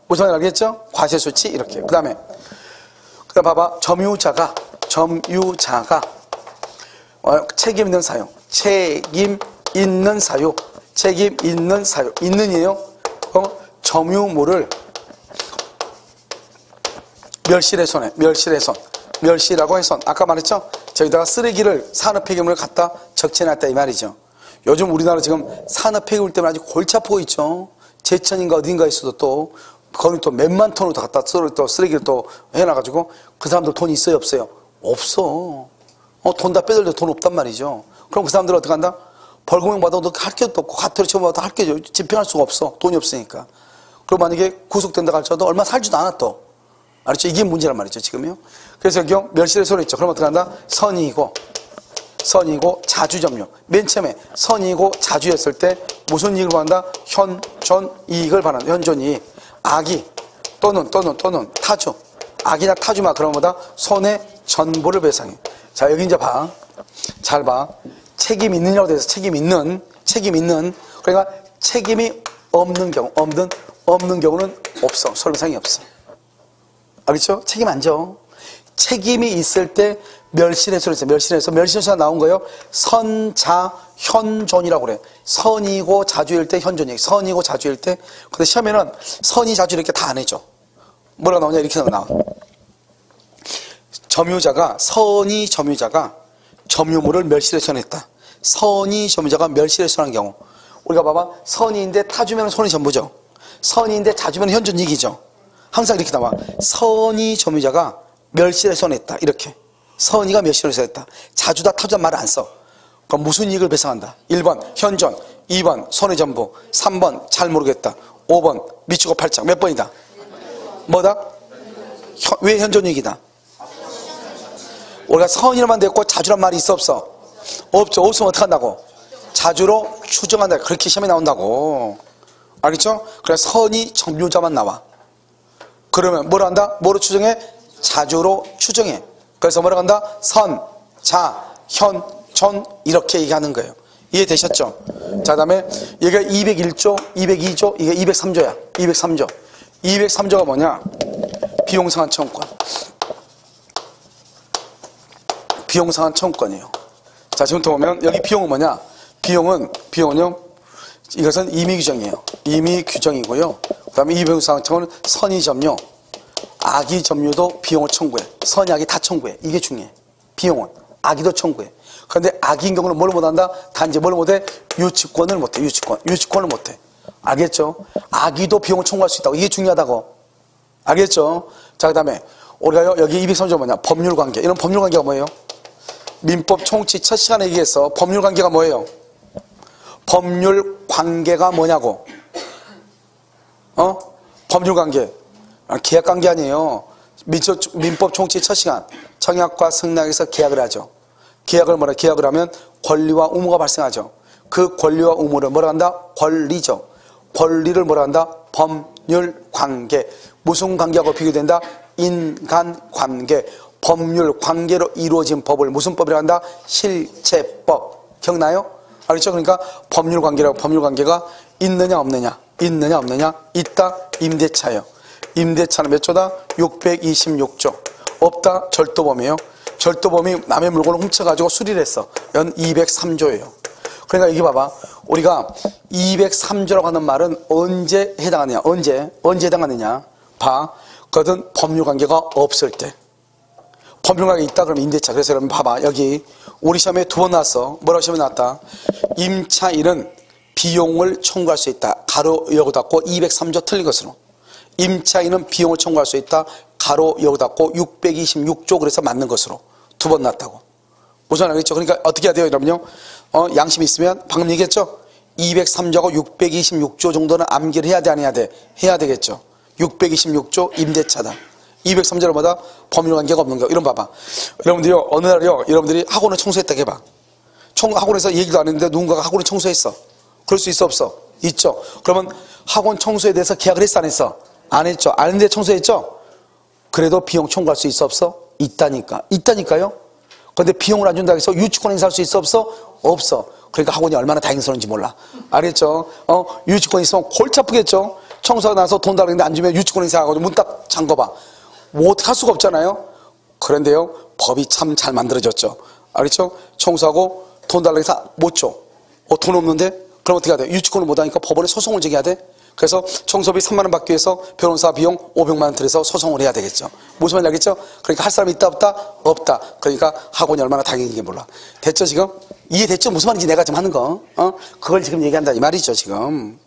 우선 알겠죠? 과실 수취 이렇게. 그 다음 봐봐. 점유자가 책임 있는 사유. 있는이에요. 점유물을 멸실하고 해손. 아까 말했죠? 저기다가 쓰레기를 산업폐기물을 갖다 적재해놨다 이 말이죠. 요즘 우리나라 지금 산업폐기물 때문에 아주 골치 아프고 있죠. 제천인가 어딘가에 있어도 또 거기 또 몇만 톤을 더 갖다 또 쓰레기를 또 해놔가지고 그 사람들 돈이 있어요, 없어요? 없어. 돈 다 빼돌려도 돈 없단 말이죠. 그럼 그 사람들 어떻게 한다? 벌금형 받아도 할 게 없고 과태료 처분받아도 할 게 집행할 수가 없어. 돈이 없으니까. 그리고 만약에 구속된다 할지라도 얼마 살지도 않아 또. 알았죠? 이게 문제란 말이죠, 지금요. 그래서 여기 명실의 소리 있죠. 그럼 어떻게 한다? 선이고 자주점유. 맨 처음에 선이고 자주였을 때 무슨 이익을 받는다? 현존이익을 받는다. 현존이익. 악의 또는 타주. 악이나 타주마 그런 거다. 손해 전부를 배상해. 자, 여기 이제 봐. 잘 봐. 책임 있느냐고 돼서 책임 있는. 그러니까 책임이 없는 경우는 없어. 손해배상이 없어. 알겠죠? 책임 안 져. 책임이 있을 때 멸실해소로 있어요. 멸실해소가 나온 거예요. 선자현존이라고 그래. 선이고 자주일 때 현존이에요. 선이고 자주일 때. 근데 시험에는 선이 자주 이렇게 다 안 해줘. 뭐라고 나오냐? 이렇게 나와. 점유자가 점유물을 멸실해소했다. 선이 점유자가 멸실해소한 경우. 우리가 봐봐. 선이인데 타주면 손이 전부죠. 선이인데 자주면 현존이익이죠. 항상 이렇게 나와. 선이 점유자가 멸실해소했다. 이렇게. 선이가 멸실해소했다. 자주다 타주다 말을 안 써. 그럼 무슨 이익을 배상한다? 1번 현존, 2번 손해전부, 3번 잘 모르겠다, 5번 미치고 팔짝. 몇 번이다? 뭐다? 왜 현존이익이다? 우리가 선이라만 됐고 자주란 말이 있어 없어? 없죠. 없으면 어떻게 한다고? 자주로 추정한다. 그렇게 시험에 나온다고. 알겠죠? 그래서 선이 점유자만 나와. 그러면 뭐로 한다? 뭐로 추정해? 자주로 추정해. 그래서 뭐라고 한다? 선, 자, 현, 존 이렇게 얘기하는 거예요. 이해되셨죠? 자, 다음에 여기가 201조, 202조, 이게 203조야. 203조. 203조가 뭐냐? 비용상한 청구권. 비용상한 청구권이에요. 자, 지금부터 보면 여기 비용은 뭐냐? 비용은요. 이것은 임의규정이에요. 임의규정이고요. 그 다음에 이 비용상한 청구는 선의점유. 악의 점유도 비용을 청구해. 선의 악이 다 청구해. 이게 중요해. 비용은. 악의도 청구해. 그런데 악인 경우는 뭘 못한다? 단지 뭘 못해? 유치권을 못해. 유치권을 못해. 알겠죠? 악의도 비용을 청구할 수 있다고. 이게 중요하다고. 알겠죠? 자, 그 다음에 우리가 여기 203조 뭐냐? 법률관계. 이런 법률관계가 뭐예요? 민법 총칙 첫 시간에 얘기해서 법률관계가 뭐예요? 법률관계가 뭐냐고. 법률관계. 계약관계 아니에요. 민법 총칙 첫 시간. 청약과 승낙에서 계약을 하죠. 계약을 계약을 하면 권리와 의무가 발생하죠. 그 권리와 의무를 뭐라 한다? 권리죠. 권리를 뭐라 한다? 법률관계. 무슨 관계하고 비교된다? 인간관계. 법률관계로 이루어진 법을 무슨 법이라고 한다? 실체법. 기억나요? 알겠죠? 그러니까 법률관계가 있느냐 없느냐. 있느냐 없느냐. 있다. 임대차예요. 임대차는 몇 조다? 626조. 없다. 절도범이에요. 절도범이 남의 물건을 훔쳐가지고 수리를 했어. 연 203조예요. 그러니까 여기 봐봐. 우리가 203조라고 하는 말은 언제 해당하느냐? 언제 해당하느냐? 봐. 그것은 법률관계가 없을 때. 법률관계 있다 그러면 임대차. 그래서 여러분 봐봐. 여기 우리 시험에 2번 나왔어. 뭐라고 시험에 나왔다? 임차인은 비용을 청구할 수 있다. 가로 열고 닫고 203조 틀린 것으로. 임차인은 비용을 청구할 수 있다. 가로 열고 닫고 626조 그래서 맞는 것으로. 2번 났다고. 무슨 알겠죠? 그러니까 어떻게 해야 돼요, 여러분요? 양심이 있으면 방금 얘기했죠? 203조하고 626조 정도는 암기를 해야 돼, 안 해야 돼? 해야 되겠죠. 626조 임대차다. 203조는 뭐다? 법률관계가 없는 거. 이런 봐봐. 여러분들이요, 어느 날이요, 여러분들이 학원을 청소했다고 해봐. 학원에서 얘기도 안 했는데 누군가가 학원을 청소했어. 그럴 수 있어, 없어? 있죠. 그러면 학원 청소에 대해서 계약을 했어, 안 했어? 안 했죠. 안 했는데 청소했죠? 그래도 비용 청구할 수 있어, 없어? 있다니까요? 근데 비용을 안 준다고 해서 유치권 행사할 수 있어, 없어? 없어. 그러니까 학원이 얼마나 다행스러운지 몰라. 알겠죠? 유치권 있으면 골치 아프겠죠? 청소하고 나서 돈 달라는데 안 주면 유치권 행사하고 문 딱 잠궈봐. 뭐 어떻게 할 수가 없잖아요? 그런데요, 법이 참 잘 만들어졌죠. 알겠죠? 청소하고 돈 달라고 해서 못 줘. 돈 없는데? 그럼 어떻게 해야 돼? 유치권을 못 하니까 법원에 소송을 제기해야 돼? 그래서 청소비 3만 원 받기 위해서 변호사 비용 500만 원 들여서 소송을 해야 되겠죠. 무슨 말인지 알겠죠? 그러니까 할 사람이 있다 없다? 없다. 그러니까 학원이 얼마나 다행인지 몰라. 됐죠 지금? 이해됐죠? 무슨 말인지 내가 지금 하는 거. 그걸 지금 얘기한다 이 말이죠 지금.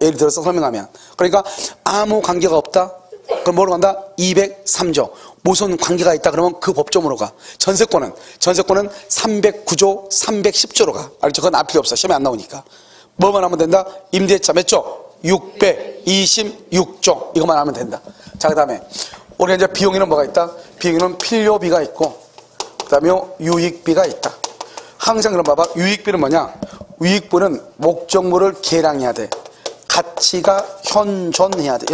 예를 들어서 설명하면. 그러니까 아무 관계가 없다? 그럼 뭐로 간다? 203조. 무슨 관계가 있다 그러면 그 법조문으로 가. 전세권은 309조 310조로 가. 알죠? 그건 앞이 없어. 시험에 안 나오니까. 뭐만 하면 된다? 임대차 몇 조? 626조. 이것만 하면 된다. 자, 그 다음에 우리가 이제 비용에는 뭐가 있다? 비용에는 필요비가 있고 그 다음에 유익비가 있다. 항상 그럼 봐봐. 유익비는 뭐냐? 유익비는 목적물을 계량해야 돼. 가치가 현존해야 돼.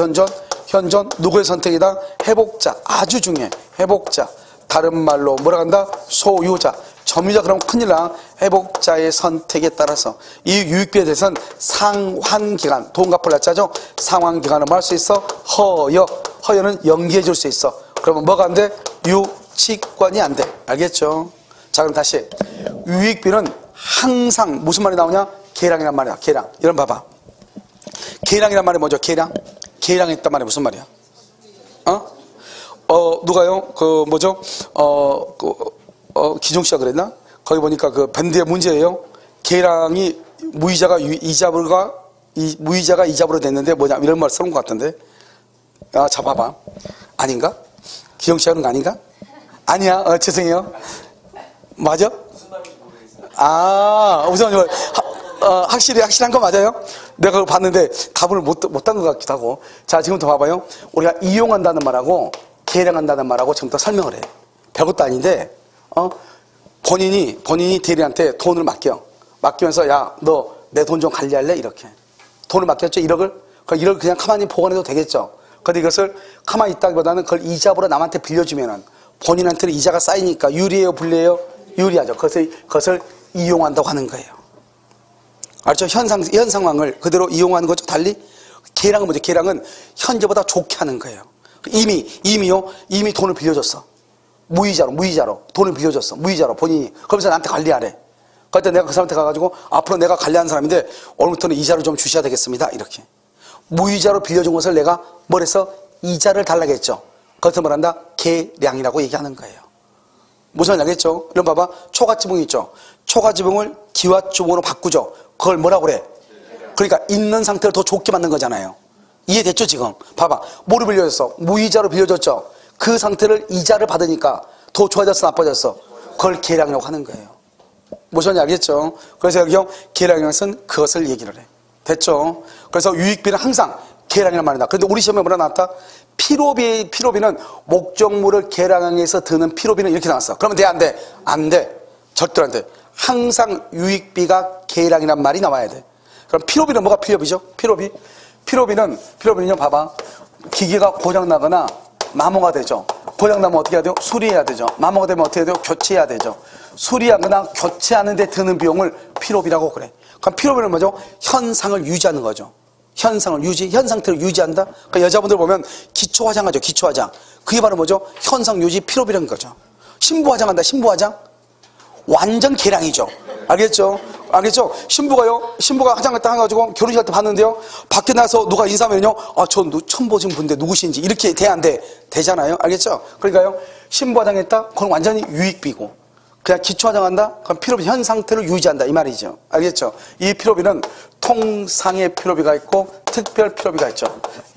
현존 누구의 선택이다? 회복자. 아주 중요해. 회복자. 다른 말로 뭐라 한다? 소유자. 점유자 그러면 큰일 나. 회복자의 선택에 따라서 이 유익비에 대해서는 상환기간, 돈 갚을 날짜죠. 상환기간을 뭐 할 수 있어? 허여는 연기해 줄 수 있어. 그러면 뭐가 안 돼? 유치권이 안 돼. 알겠죠? 자, 그럼 다시 유익비는 항상 무슨 말이 나오냐? 계량이란 말이야. 계량. 이런 봐봐. 계량이란 말이 뭐죠? 계량했단 말이 무슨 말이야? 누가요? 기종 씨가 그랬나? 거기 보니까 그 밴드의 문제예요. 계량이 무이자가 이자로 됐는데 뭐냐 이런 말 쓰는 것 같던데. 자 봐봐. 아닌가? 기종 씨가 그런 거 아닌가? 아니야. 죄송해요. 맞아? 우선 확실한 거 맞아요? 내가 그거 봤는데 답을 못한 것 같기도 하고. 자, 지금부터 봐봐요. 우리가 이용한다는 말하고 계량한다는 말하고 지금부터 설명을 해. 별것도 아닌데, 본인이 대리한테 돈을 맡기면서, 야, 너 내 돈 좀 관리할래? 이렇게. 돈을 맡겼죠? 1억을? 그 1억을 그냥 가만히 보관해도 되겠죠? 근데 이것을 가만히 있다기보다는 그걸 이자보로 남한테 빌려주면은 본인한테는 이자가 쌓이니까 유리해요? 불리해요? 유리하죠. 그것을 이용한다고 하는 거예요. 알죠? 현 상황을 그대로 이용하는 거죠. 달리 계량은 뭐죠? 계량은 현재보다 좋게 하는 거예요. 이미 돈을 빌려줬어. 무이자로 돈을 빌려줬어. 무이자로 본인이. 그러면서 나한테 관리하래. 그때 내가 그 사람한테 가가지고 앞으로 내가 관리하는 사람인데 오늘부터는 이자를 좀 주셔야 되겠습니다. 이렇게. 무이자로 빌려준 것을 내가 뭘 해서 이자를 달라고 했죠. 그것을 뭐란다? 계량이라고 얘기하는 거예요. 무슨 말인지 알겠죠? 이런 봐봐. 초가지붕이 있죠. 초가지붕을 기와지붕으로 바꾸죠. 그걸 뭐라고 그래? 그러니까 있는 상태를 더 좋게 만든 거잖아요. 이해됐죠 지금? 봐봐. 뭐로 빌려줬어? 무이자로 빌려줬죠. 그 상태를 이자를 받으니까 더 좋아졌어 나빠졌어? 그걸 계량이라고 하는 거예요. 무슨 말인지 알겠죠? 그래서 여기 계량이라는 것은 그것을 얘기를 해. 됐죠? 그래서 유익비는 항상 계량이란 말이다. 그런데 우리 시험에 뭐라 나왔다? 피로비는 목적물을 계량해서 드는 피로비는 이렇게 나왔어. 그러면 돼? 안 돼? 안 돼. 절대로 안 돼. 항상 유익비가 계량이란 말이 나와야 돼. 그럼 피로비는 뭐가 피로비죠? 피로비는요, 봐봐. 기계가 고장나거나 마모가 되죠. 고장나면 어떻게 해야 돼요? 수리해야 되죠. 마모가 되면 어떻게 해야 돼요? 교체해야 되죠. 수리하거나 교체하는 데 드는 비용을 피로비라고 그래. 그럼 피로비는 뭐죠? 현상을 유지하는 거죠. 현 상태를 유지한다? 그러니까 여자분들 보면 기초 화장하죠, 기초 화장. 그게 바로 뭐죠? 현상 유지 피로비라는 거죠. 신부 화장한다, 신부 화장? 완전 계량이죠. 알겠죠? 알겠죠? 신부가 화장을 딱 해가지고 결혼식 할 때 봤는데요. 밖에 나서 누가 인사하면요. 아, 저 처음 보신 분인데 누구신지. 이렇게 돼, 안 돼? 되잖아요. 알겠죠? 그러니까요. 신부 화장했다? 그건 완전히 유익비고. 그냥 기초 화장한다? 그럼 피로비 현 상태를 유지한다. 이 말이죠. 알겠죠? 이 피로비는 통상의 피로비가 있고 특별 피로비가 있죠.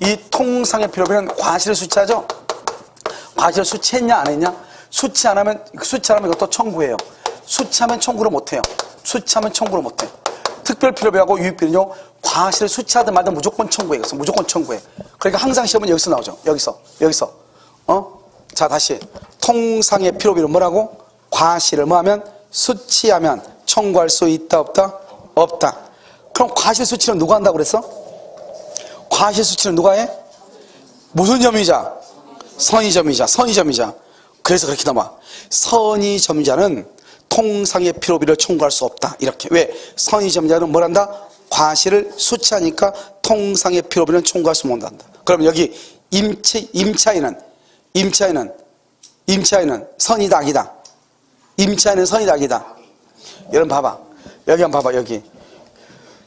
이 통상의 피로비는 과실을 수치하죠? 과실을 수치했냐, 안 했냐? 수치 안 하면 이것도 청구해요. 수치하면 청구를 못해요. 수치하면 청구를 못해. 특별 피로비하고 유익비는요, 과실을 수치하든 말든 무조건 청구해. 그래서 무조건 청구해. 그러니까 항상 시험은 여기서 나오죠. 여기서. 자, 다시. 통상의 피로비는 뭐라고? 과실을 뭐하면? 수치하면 청구할 수 있다, 없다? 없다. 그럼 과실 수치는 누가 한다고 그랬어? 과실 수치는 누가 해? 무슨 점유자? 선의점유자. 그래서 그렇게 나와. 선의점유자는 통상의 피로비를 청구할 수 없다. 이렇게. 왜? 선의점유자는 뭘 한다? 과실을 수치하니까 통상의 피로비는 청구할 수 못한다. 그럼 여기 임차인은 선이다, 악이다? 임차인은 선이다, 악이다? 여러분 봐봐. 여기 한번 봐봐, 여기.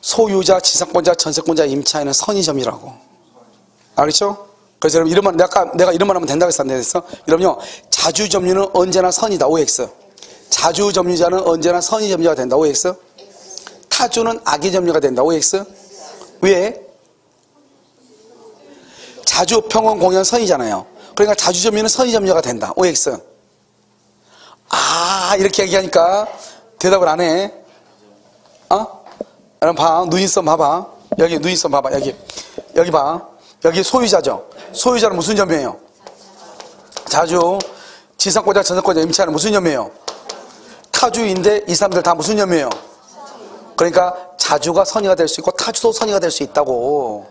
소유자, 지상권자, 전세권자, 임차인은 선의점유라고. 알겠죠? 그래서 여러분 이름만, 내가 이름만 하면 된다고 했어, 안 됐어? 여러분요, 자주점유는 언제나 선이다, OX. 자주점유자는 언제나 선의점유자가 된다, OX. 타주는 악의점유가 된다, OX. 왜? 자주, 평원, 공연, 선이잖아요. 그러니까 자주점유는 선의점유자가 된다, OX. 아, 이렇게 얘기하니까 대답을 안 해. 여러분 봐, 누인선 봐봐. 여기 누인선 봐봐. 여기 봐. 여기 소유자죠. 소유자는 무슨 점이에요? 자주. 지상권자, 전세권자, 임차인은 무슨 점이에요? 타주인데 이 사람들 다 무슨 점이에요? 그러니까 자주가 선의가 될 수 있고 타주도 선의가 될 수 있다고.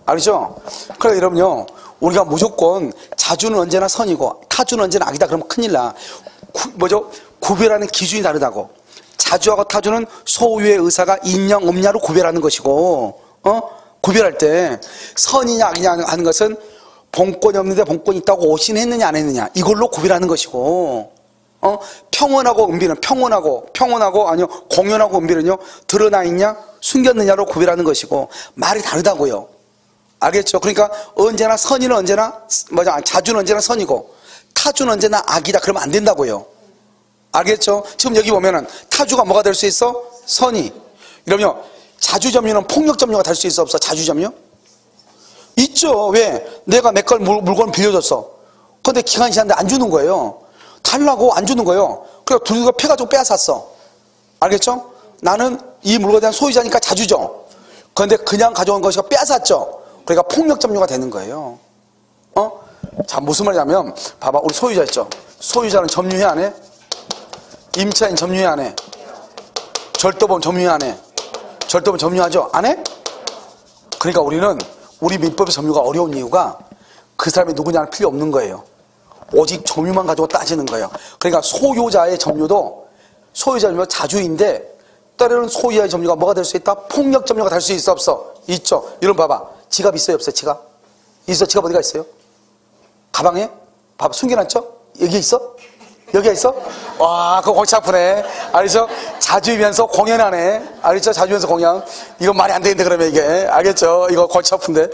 알죠? 그러니까 여러분요, 우리가 무조건 자주는 언제나 선이고 타주는 언제나 악이다 그러면 큰일 나. 구별하는 기준이 다르다고. 자주하고 타주는 소유의 의사가 있냐 없냐로 구별하는 것이고, 구별할 때 선이냐 악이냐 하는 것은 본권이 없는데 본권이 있다고 오신했느냐 안 했느냐 이걸로 구별하는 것이고, 평온하고 은비는 평온하고 아니요 공연하고 은비는요 드러나 있냐 숨겼느냐로 구별하는 것이고 말이 다르다고요. 알겠죠? 그러니까 언제나 선의는 언제나 자주는 언제나 선이고 타주는 언제나 악이다 그러면 안 된다고요. 알겠죠? 지금 여기 보면은 타주가 뭐가 될 수 있어? 선의. 이러면 자주점유는 폭력점유가 될 수 있어 없어? 자주점유? 있죠. 왜? 내가 내 걸 물건 빌려줬어. 근데 기간이 지났는데 안 주는 거예요. 달라고 안 주는 거예요. 그래서 둘이가 패가지고 빼앗았어. 알겠죠? 나는 이 물건에 대한 소유자니까 자주죠. 그런데 그냥 가져온 것이 빼앗았죠. 그러니까 폭력점유가 되는 거예요. 자, 무슨 말이냐면 봐봐, 우리 소유자 있죠. 소유자는 점유해 안 해? 임차인 점유해 안 해? 절도범 점유해 안 해? 절도범 점유하죠? 안 해? 그러니까 우리 민법의 점유가 어려운 이유가 그 사람이 누구냐는 필요 없는 거예요. 오직 점유만 가지고 따지는 거예요. 그러니까 소유자의 점유도 자주인데 때로는 소유자의 점유가 뭐가 될 수 있다? 폭력 점유가 될 수 있어 없어? 있죠. 여러분 봐봐. 지갑 있어요 없어요? 지갑? 있어. 지갑 어디가 있어요? 가방에? 봐봐. 숨겨놨죠? 여기 있어? 여기가 있어? 와, 그거 골치 아프네. 알겠죠? 자주이면서 공연하네. 알겠죠? 자주이면서 공연. 이건 말이 안 되는데 그러면 이게. 알겠죠? 이거 골치 아픈데.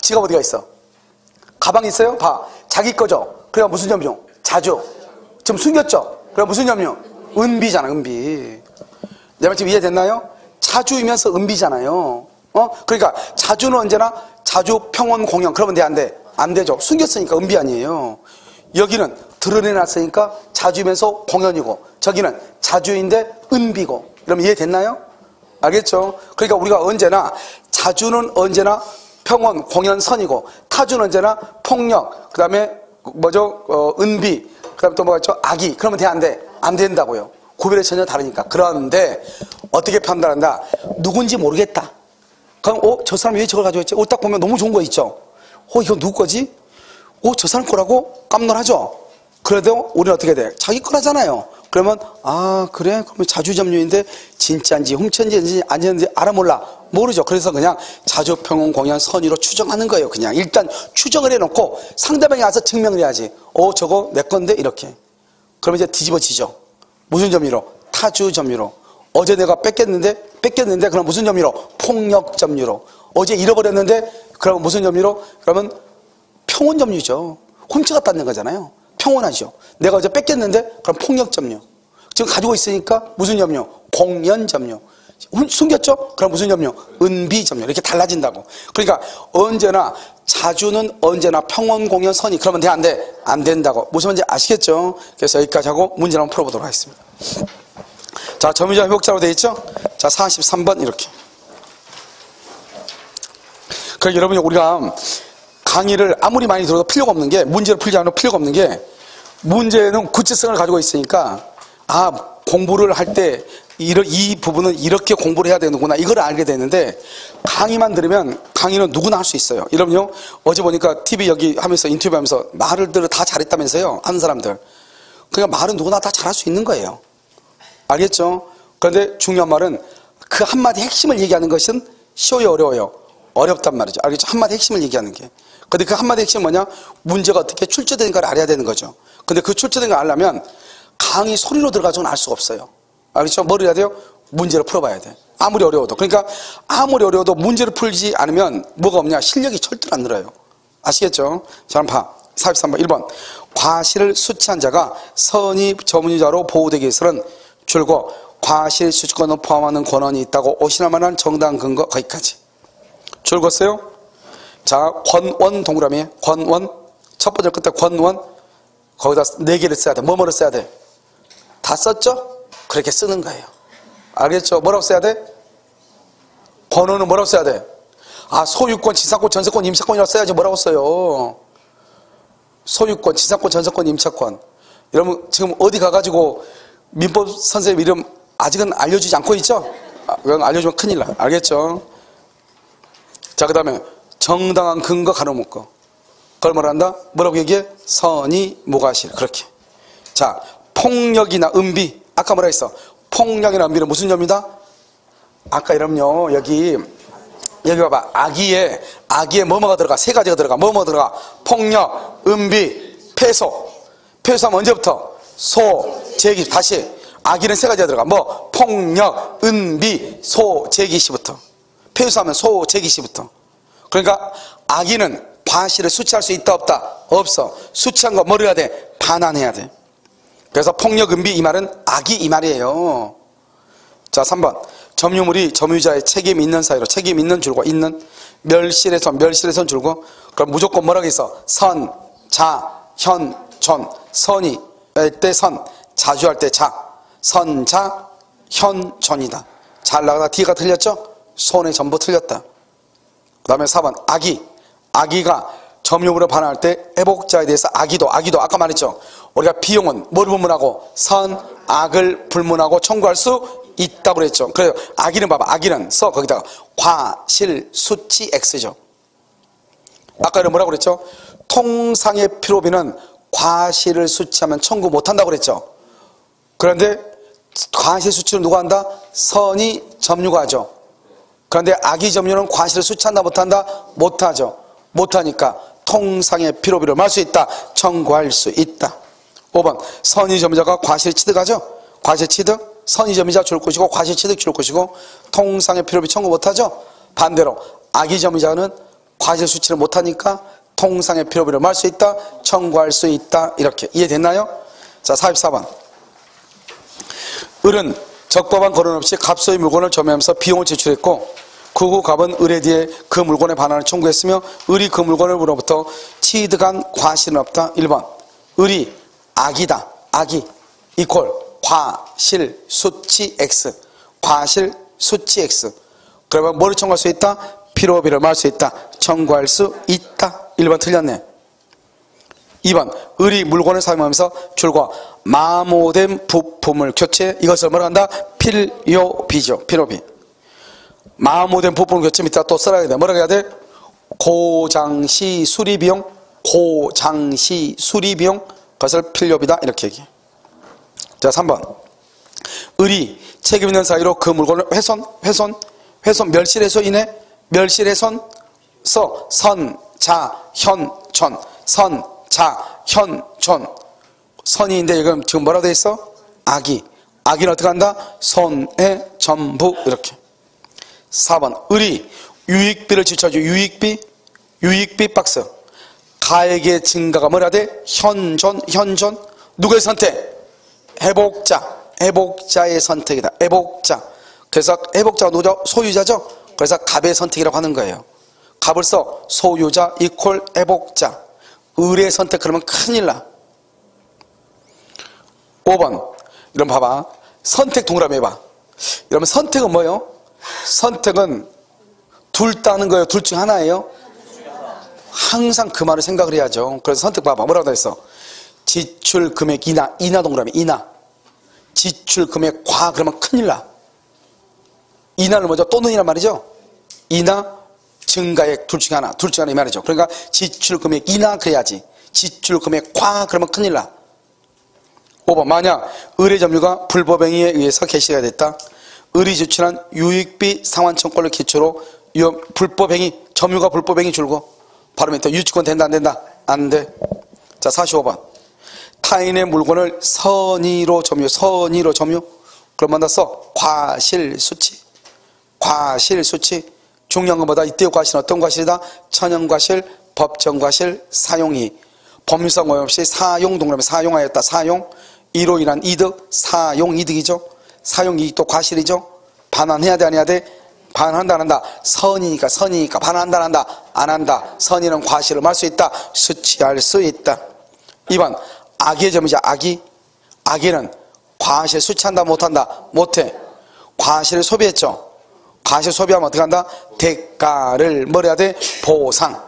지갑 어디가 있어? 가방 있어요? 봐. 자기 거죠? 그래 무슨 점유? 자주. 지금 숨겼죠? 그래 무슨 점유? 은비잖아, 은비. 내 말 지금 이해됐나요? 자주이면서 은비잖아요. 그러니까 자주는 언제나 자주, 평온, 공연. 그러면 돼, 안 돼? 안 되죠. 숨겼으니까 은비 아니에요. 여기는 드러내놨으니까 자주이면서 공연이고, 저기는 자주인데 은비고. 그럼 이해됐나요? 알겠죠? 그러니까 우리가 언제나 자주는 언제나 평온, 공연, 선이고, 타주는 언제나 폭력, 그 다음에 뭐죠? 은비, 그 다음에 또 뭐가 있죠? 악의. 그러면 돼, 안 돼? 안 된다고요. 구별이 전혀 다르니까. 그런데 어떻게 판단한다? 누군지 모르겠다. 그럼 저 사람 왜 저걸 가져왔지? 딱 보면 너무 좋은 거 있죠? 이거 누구 거지? 저 사람 거라고? 깜놀하죠? 그래도 우리는 어떻게 돼? 자기 거라잖아요. 그러면 그래? 그러면 자주점유인데 진짜인지 훔쳤는지 아닌지 알아 몰라? 모르죠. 그래서 그냥 자주, 평온, 공연, 선의로 추정하는 거예요. 그냥 일단 추정을 해놓고 상대방이 와서 증명을 해야지. 저거 내 건데 이렇게. 그러면 이제 뒤집어지죠. 무슨 점유로? 타주 점유로. 어제 내가 뺏겼는데 그럼 무슨 점유로? 폭력 점유로. 어제 잃어버렸는데 그러면 무슨 점유로? 그러면 평온 점유죠. 훔쳐갔다는 거잖아요. 평온하죠. 내가 어제 뺏겼는데 그럼 폭력 점유. 지금 가지고 있으니까 무슨 점유? 공연 점유. 숨겼죠? 그럼 무슨 점유? 은비 점유. 이렇게 달라진다고. 그러니까 언제나 자주는 언제나 평온, 공연, 선의. 그러면 돼, 안 돼? 안 된다고. 무슨 말인지 아시겠죠? 그래서 여기까지 하고 문제를 한번 풀어보도록 하겠습니다. 자, 점유자 회복자로 되어 있죠? 자, 43번 이렇게. 그러니까 여러분이 우리가 강의를 아무리 많이 들어도 필요가 없는 게, 문제를 풀지 않으면 필요가 없는 게, 문제는 구체성을 가지고 있으니까 공부를 할 때 이 부분은 이렇게 공부를 해야 되는구나, 이걸 알게 되는데, 강의만 들으면 강의는 누구나 할 수 있어요. 여러분요, 어제 보니까 TV 여기 하면서 인터뷰하면서 말들을 다 잘했다면서요, 하는 사람들. 그러니까 말은 누구나 다 잘할 수 있는 거예요. 알겠죠? 그런데 중요한 말은 그 한마디 핵심을 얘기하는 것은 쉬워요, 어려워요? 어렵단 말이죠. 알겠죠? 한마디 핵심을 얘기하는 게. 근데 그 한마디 핵심은 뭐냐? 문제가 어떻게 출제되는가를 알아야 되는 거죠. 근데 그 출제된 걸 알려면 강의 소리로 들어가서는 알 수가 없어요. 알겠죠? 뭘 해야 돼요? 문제를 풀어봐야 돼. 아무리 어려워도. 그러니까 아무리 어려워도 문제를 풀지 않으면 뭐가 없냐? 실력이 절대로 안 늘어요. 아시겠죠? 자, 한번 봐. 43번 1번. 과실을 수치한 자가 선의 점유자로 보호되기 위해서는 줄고 과실 수치권을 포함하는 권한이 있다고 오신할 만한 정당한 근거. 거기까지. 줄었어요? 자, 권원 동그라미. 권원. 첫 번째 끝에 권원. 거기다 4개를 써야 돼. 뭐뭐를 써야 돼? 다 썼죠? 그렇게 쓰는 거예요. 알겠죠? 뭐라고 써야 돼? 번호는 뭐라고 써야 돼? 소유권, 지상권, 전세권, 임차권이라고 써야지. 뭐라고 써요? 소유권, 지상권, 전세권, 임차권. 여러분 지금 어디 가가지고 민법 선생님 이름 아직은 알려주지 않고 있죠? 그건 알려주면 큰일 나. 알겠죠? 자, 그 다음에 정당한 근거 가로묶어. 그걸 뭐라 한다? 뭐라고 얘기해? 선의 무과실. 그렇게. 자, 폭력이나 은비. 아까 뭐라 했어? 폭력이나 은비는 무슨 점이다? 아까 여러분요, 여기 봐봐. 악의에 뭐뭐가 들어가? 3가지가 들어가. 뭐뭐 들어가? 폭력, 은비, 폐소. 폐소하면 언제부터? 소재기. 다시. 악의는 3가지가 들어가. 뭐? 폭력, 은비, 소재기시부터. 폐소하면 소재기시부터. 그러니까 악의는 과실을 수치할 수 있다 없다? 없어. 수치한 거 뭐를 해야 돼? 반환해야 돼. 그래서 폭력, 은비 이 말은 악의 이 말이에요. 자, 3번. 점유물이 점유자의 책임 있는 사이로, 책임 있는 줄고 있는, 멸실에선 줄고, 그럼 무조건 뭐라고 했어? 선, 자, 현, 존. 선이 할 때 선, 자주할 때 자. 선, 자, 현, 존이다. 잘 나가다 D가 틀렸죠? 손에 전부 틀렸다. 그 다음에 4번. 악의가 점유물을 반환할 때 회복자에 대해서 악의도 아까 말했죠? 우리가 비용은 뭘 불문하고? 선, 악을 불문하고 청구할 수 있다고 그랬죠. 그래서 악의는 봐봐. 악의는 써 거기다가 과실 수치 X죠. 아까 뭐라고 그랬죠? 통상의 필요비는 과실을 수치하면 청구 못한다고 그랬죠. 그런데 과실 수치를 누가 한다? 선이 점유가 하죠. 그런데 악의 점유는 과실을 수치한다 못한다? 못하죠. 못하니까 통상의 필요비를 말 수 있다. 청구할 수 있다. 5번. 선의 점유자가 과실 취득하죠. 과실 취득. 선의 점유자 줄 것이고 과실 취득 줄 것이고 통상의 필요비 청구 못하죠. 반대로 악의 점유자는 과실 수치를 못하니까 통상의 필요비를 말 수 있다, 청구할 수 있다. 이렇게 이해됐나요? 자, 44번. 을은 적법한 거론 없이 갑소의 물건을 점유하면서 비용을 지출했고 그 후 갑은 을에 대해 그 물건의 반환을 청구했으며 을이 그 물건으로부터 취득한 과실은 없다. 1번. 을이 악이다. 악이 이퀄 과실 수치 X. 과실 수치 X. 그러면 뭐를 청구할 수 있다? 필요비를 말할 수 있다. 청구할 수 있다. 1번 틀렸네. 2번. 을이 물건을 사용하면서 줄과 마모된 부품을 교체. 이것을 뭐라 한다? 필요비죠. 필요비. 마모된 부품을 교체 밑에다 또 써야 돼. 뭐라고 해야 돼? 고장시 수리비용. 고장시 수리비용. 그것을 필요비다. 이렇게 얘기해. 자, 3번. 을이 책임 있는 사유로 그 물건을 훼손, 멸실해서 인해, 멸실해선, 선, 자, 현, 전, 선, 자, 현, 전. 선이인데 지금 뭐라고 돼 있어? 악이. 악이는 어떻게 한다? 손해, 전부, 이렇게. 4번. 을이 유익비를 지출하죠. 유익비 박스. 가액의 증가가 뭐라 돼? 현존. 누구의 선택? 해복자의 선택이다. 해복자. 그래서 해복자가 누구죠? 소유자죠? 그래서 갑의 선택이라고 하는 거예요. 갑을 써. 소유자 이퀄 해복자. 을의 선택 그러면 큰일 나. 5번. 이런 봐봐. 선택 동그라미 해봐. 이러면 선택은 뭐예요? 선택은 둘 따는 거예요? 둘 중 하나예요? 항상 그 말을 생각을 해야죠. 그래서 선택 봐봐. 뭐라고 했어? 지출 금액 인하 동그라미 인하. 지출 금액 과 그러면 큰일 나. 인하를 먼저 또는 이란 말이죠. 인하 증가액 둘 중에 하나 이 말이죠. 그러니까 지출 금액 인하 그래야지. 지출 금액 과 그러면 큰일 나. 5번. 만약 을의 점유가 불법행위에 의해서 개시가 됐다. 을이 지출한 유익비 상환청구를 기초로 불법행위 점유가 불법행위 줄고 바로 밑에 유치권 된다 안 된다? 안 돼. 자, 45번. 타인의 물건을 선의로 점유. 그럼 뭐다 써? 과실수치. 중요한 것보다 이때의 과실은 어떤 과실이다? 천연과실, 법정과실, 사용이. 법률상 오염 없이 사용 동그라미 사용하였다. 사용. 이로 인한 이득, 사용이득이죠. 사용이익도 과실이죠. 반환해야 돼, 안 해야 돼? 반환한다, 안 한다? 선이니까 반환한다, 안 한다? 안 한다. 선의는 과실을 말 수 있다. 수치할 수 있다. 2번. 악의 점이자 악의는 과실 수치한다, 못한다? 못해. 과실을 소비했죠. 과실 소비하면 어떻게 한다? 대가를 뭘 해야 돼? 보상.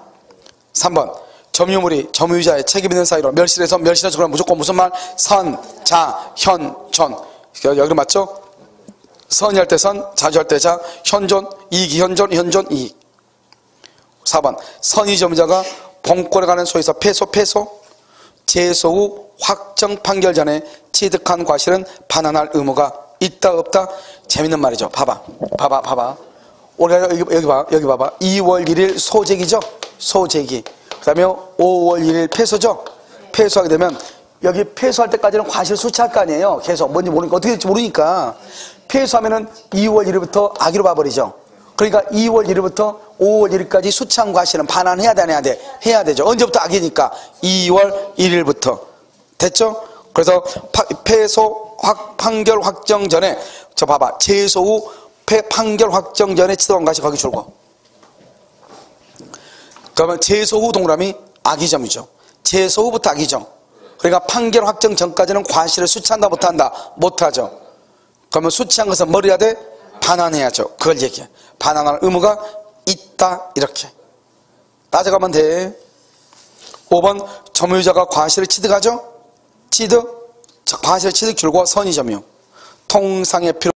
3번. 점유물이 점유자의 책임 있는 사유로 멸실해서 그럼 무조건 무슨 말? 선, 자, 현, 전. 여기 맞죠? 선이 할 때 선, 자주 할 때 자, 현존, 이익이 현존, 이익. 4번. 선의 점유자가 본권에 관한 소에서 패소, 제소 후 확정 판결 전에 취득한 과실은 반환할 의무가 있다, 없다? 재밌는 말이죠. 봐봐. 우리가 여기 봐봐. 2월 1일 소재기죠? 소재기. 그 다음에 5월 1일 패소죠? 패소하게 되면 여기 패소할 때까지는 과실 수치할 거 아니에요. 계속 뭔지 모르니까 어떻게 될지 모르니까 패소하면은 2월 1일부터 악의로 봐버리죠. 그러니까 2월 1일부터 5월 1일까지 수치한 과실은 반환해야 돼, 안 해야 돼? 해야 되죠. 언제부터 악이니까 2월 1일부터. 됐죠? 그래서 패소 판결 확정 전에 저 봐봐. 제소 후 판결 확정 전에 취득한 과실 거기 줄고. 그러면 제소 후 동그라미 악의점이죠. 제소 후부터 악의점. 그러니까 판결 확정 전까지는 과실을 수치한다, 못한다? 못하죠. 그러면 수치한 것은 뭘 해야 돼? 반환해야죠. 그걸 얘기해. 반환할 의무가 있다. 이렇게. 따져가면 돼. 5번. 점유자가 과실을 취득하죠? 과실 취득 줄고 선의 점유. 통상의 필요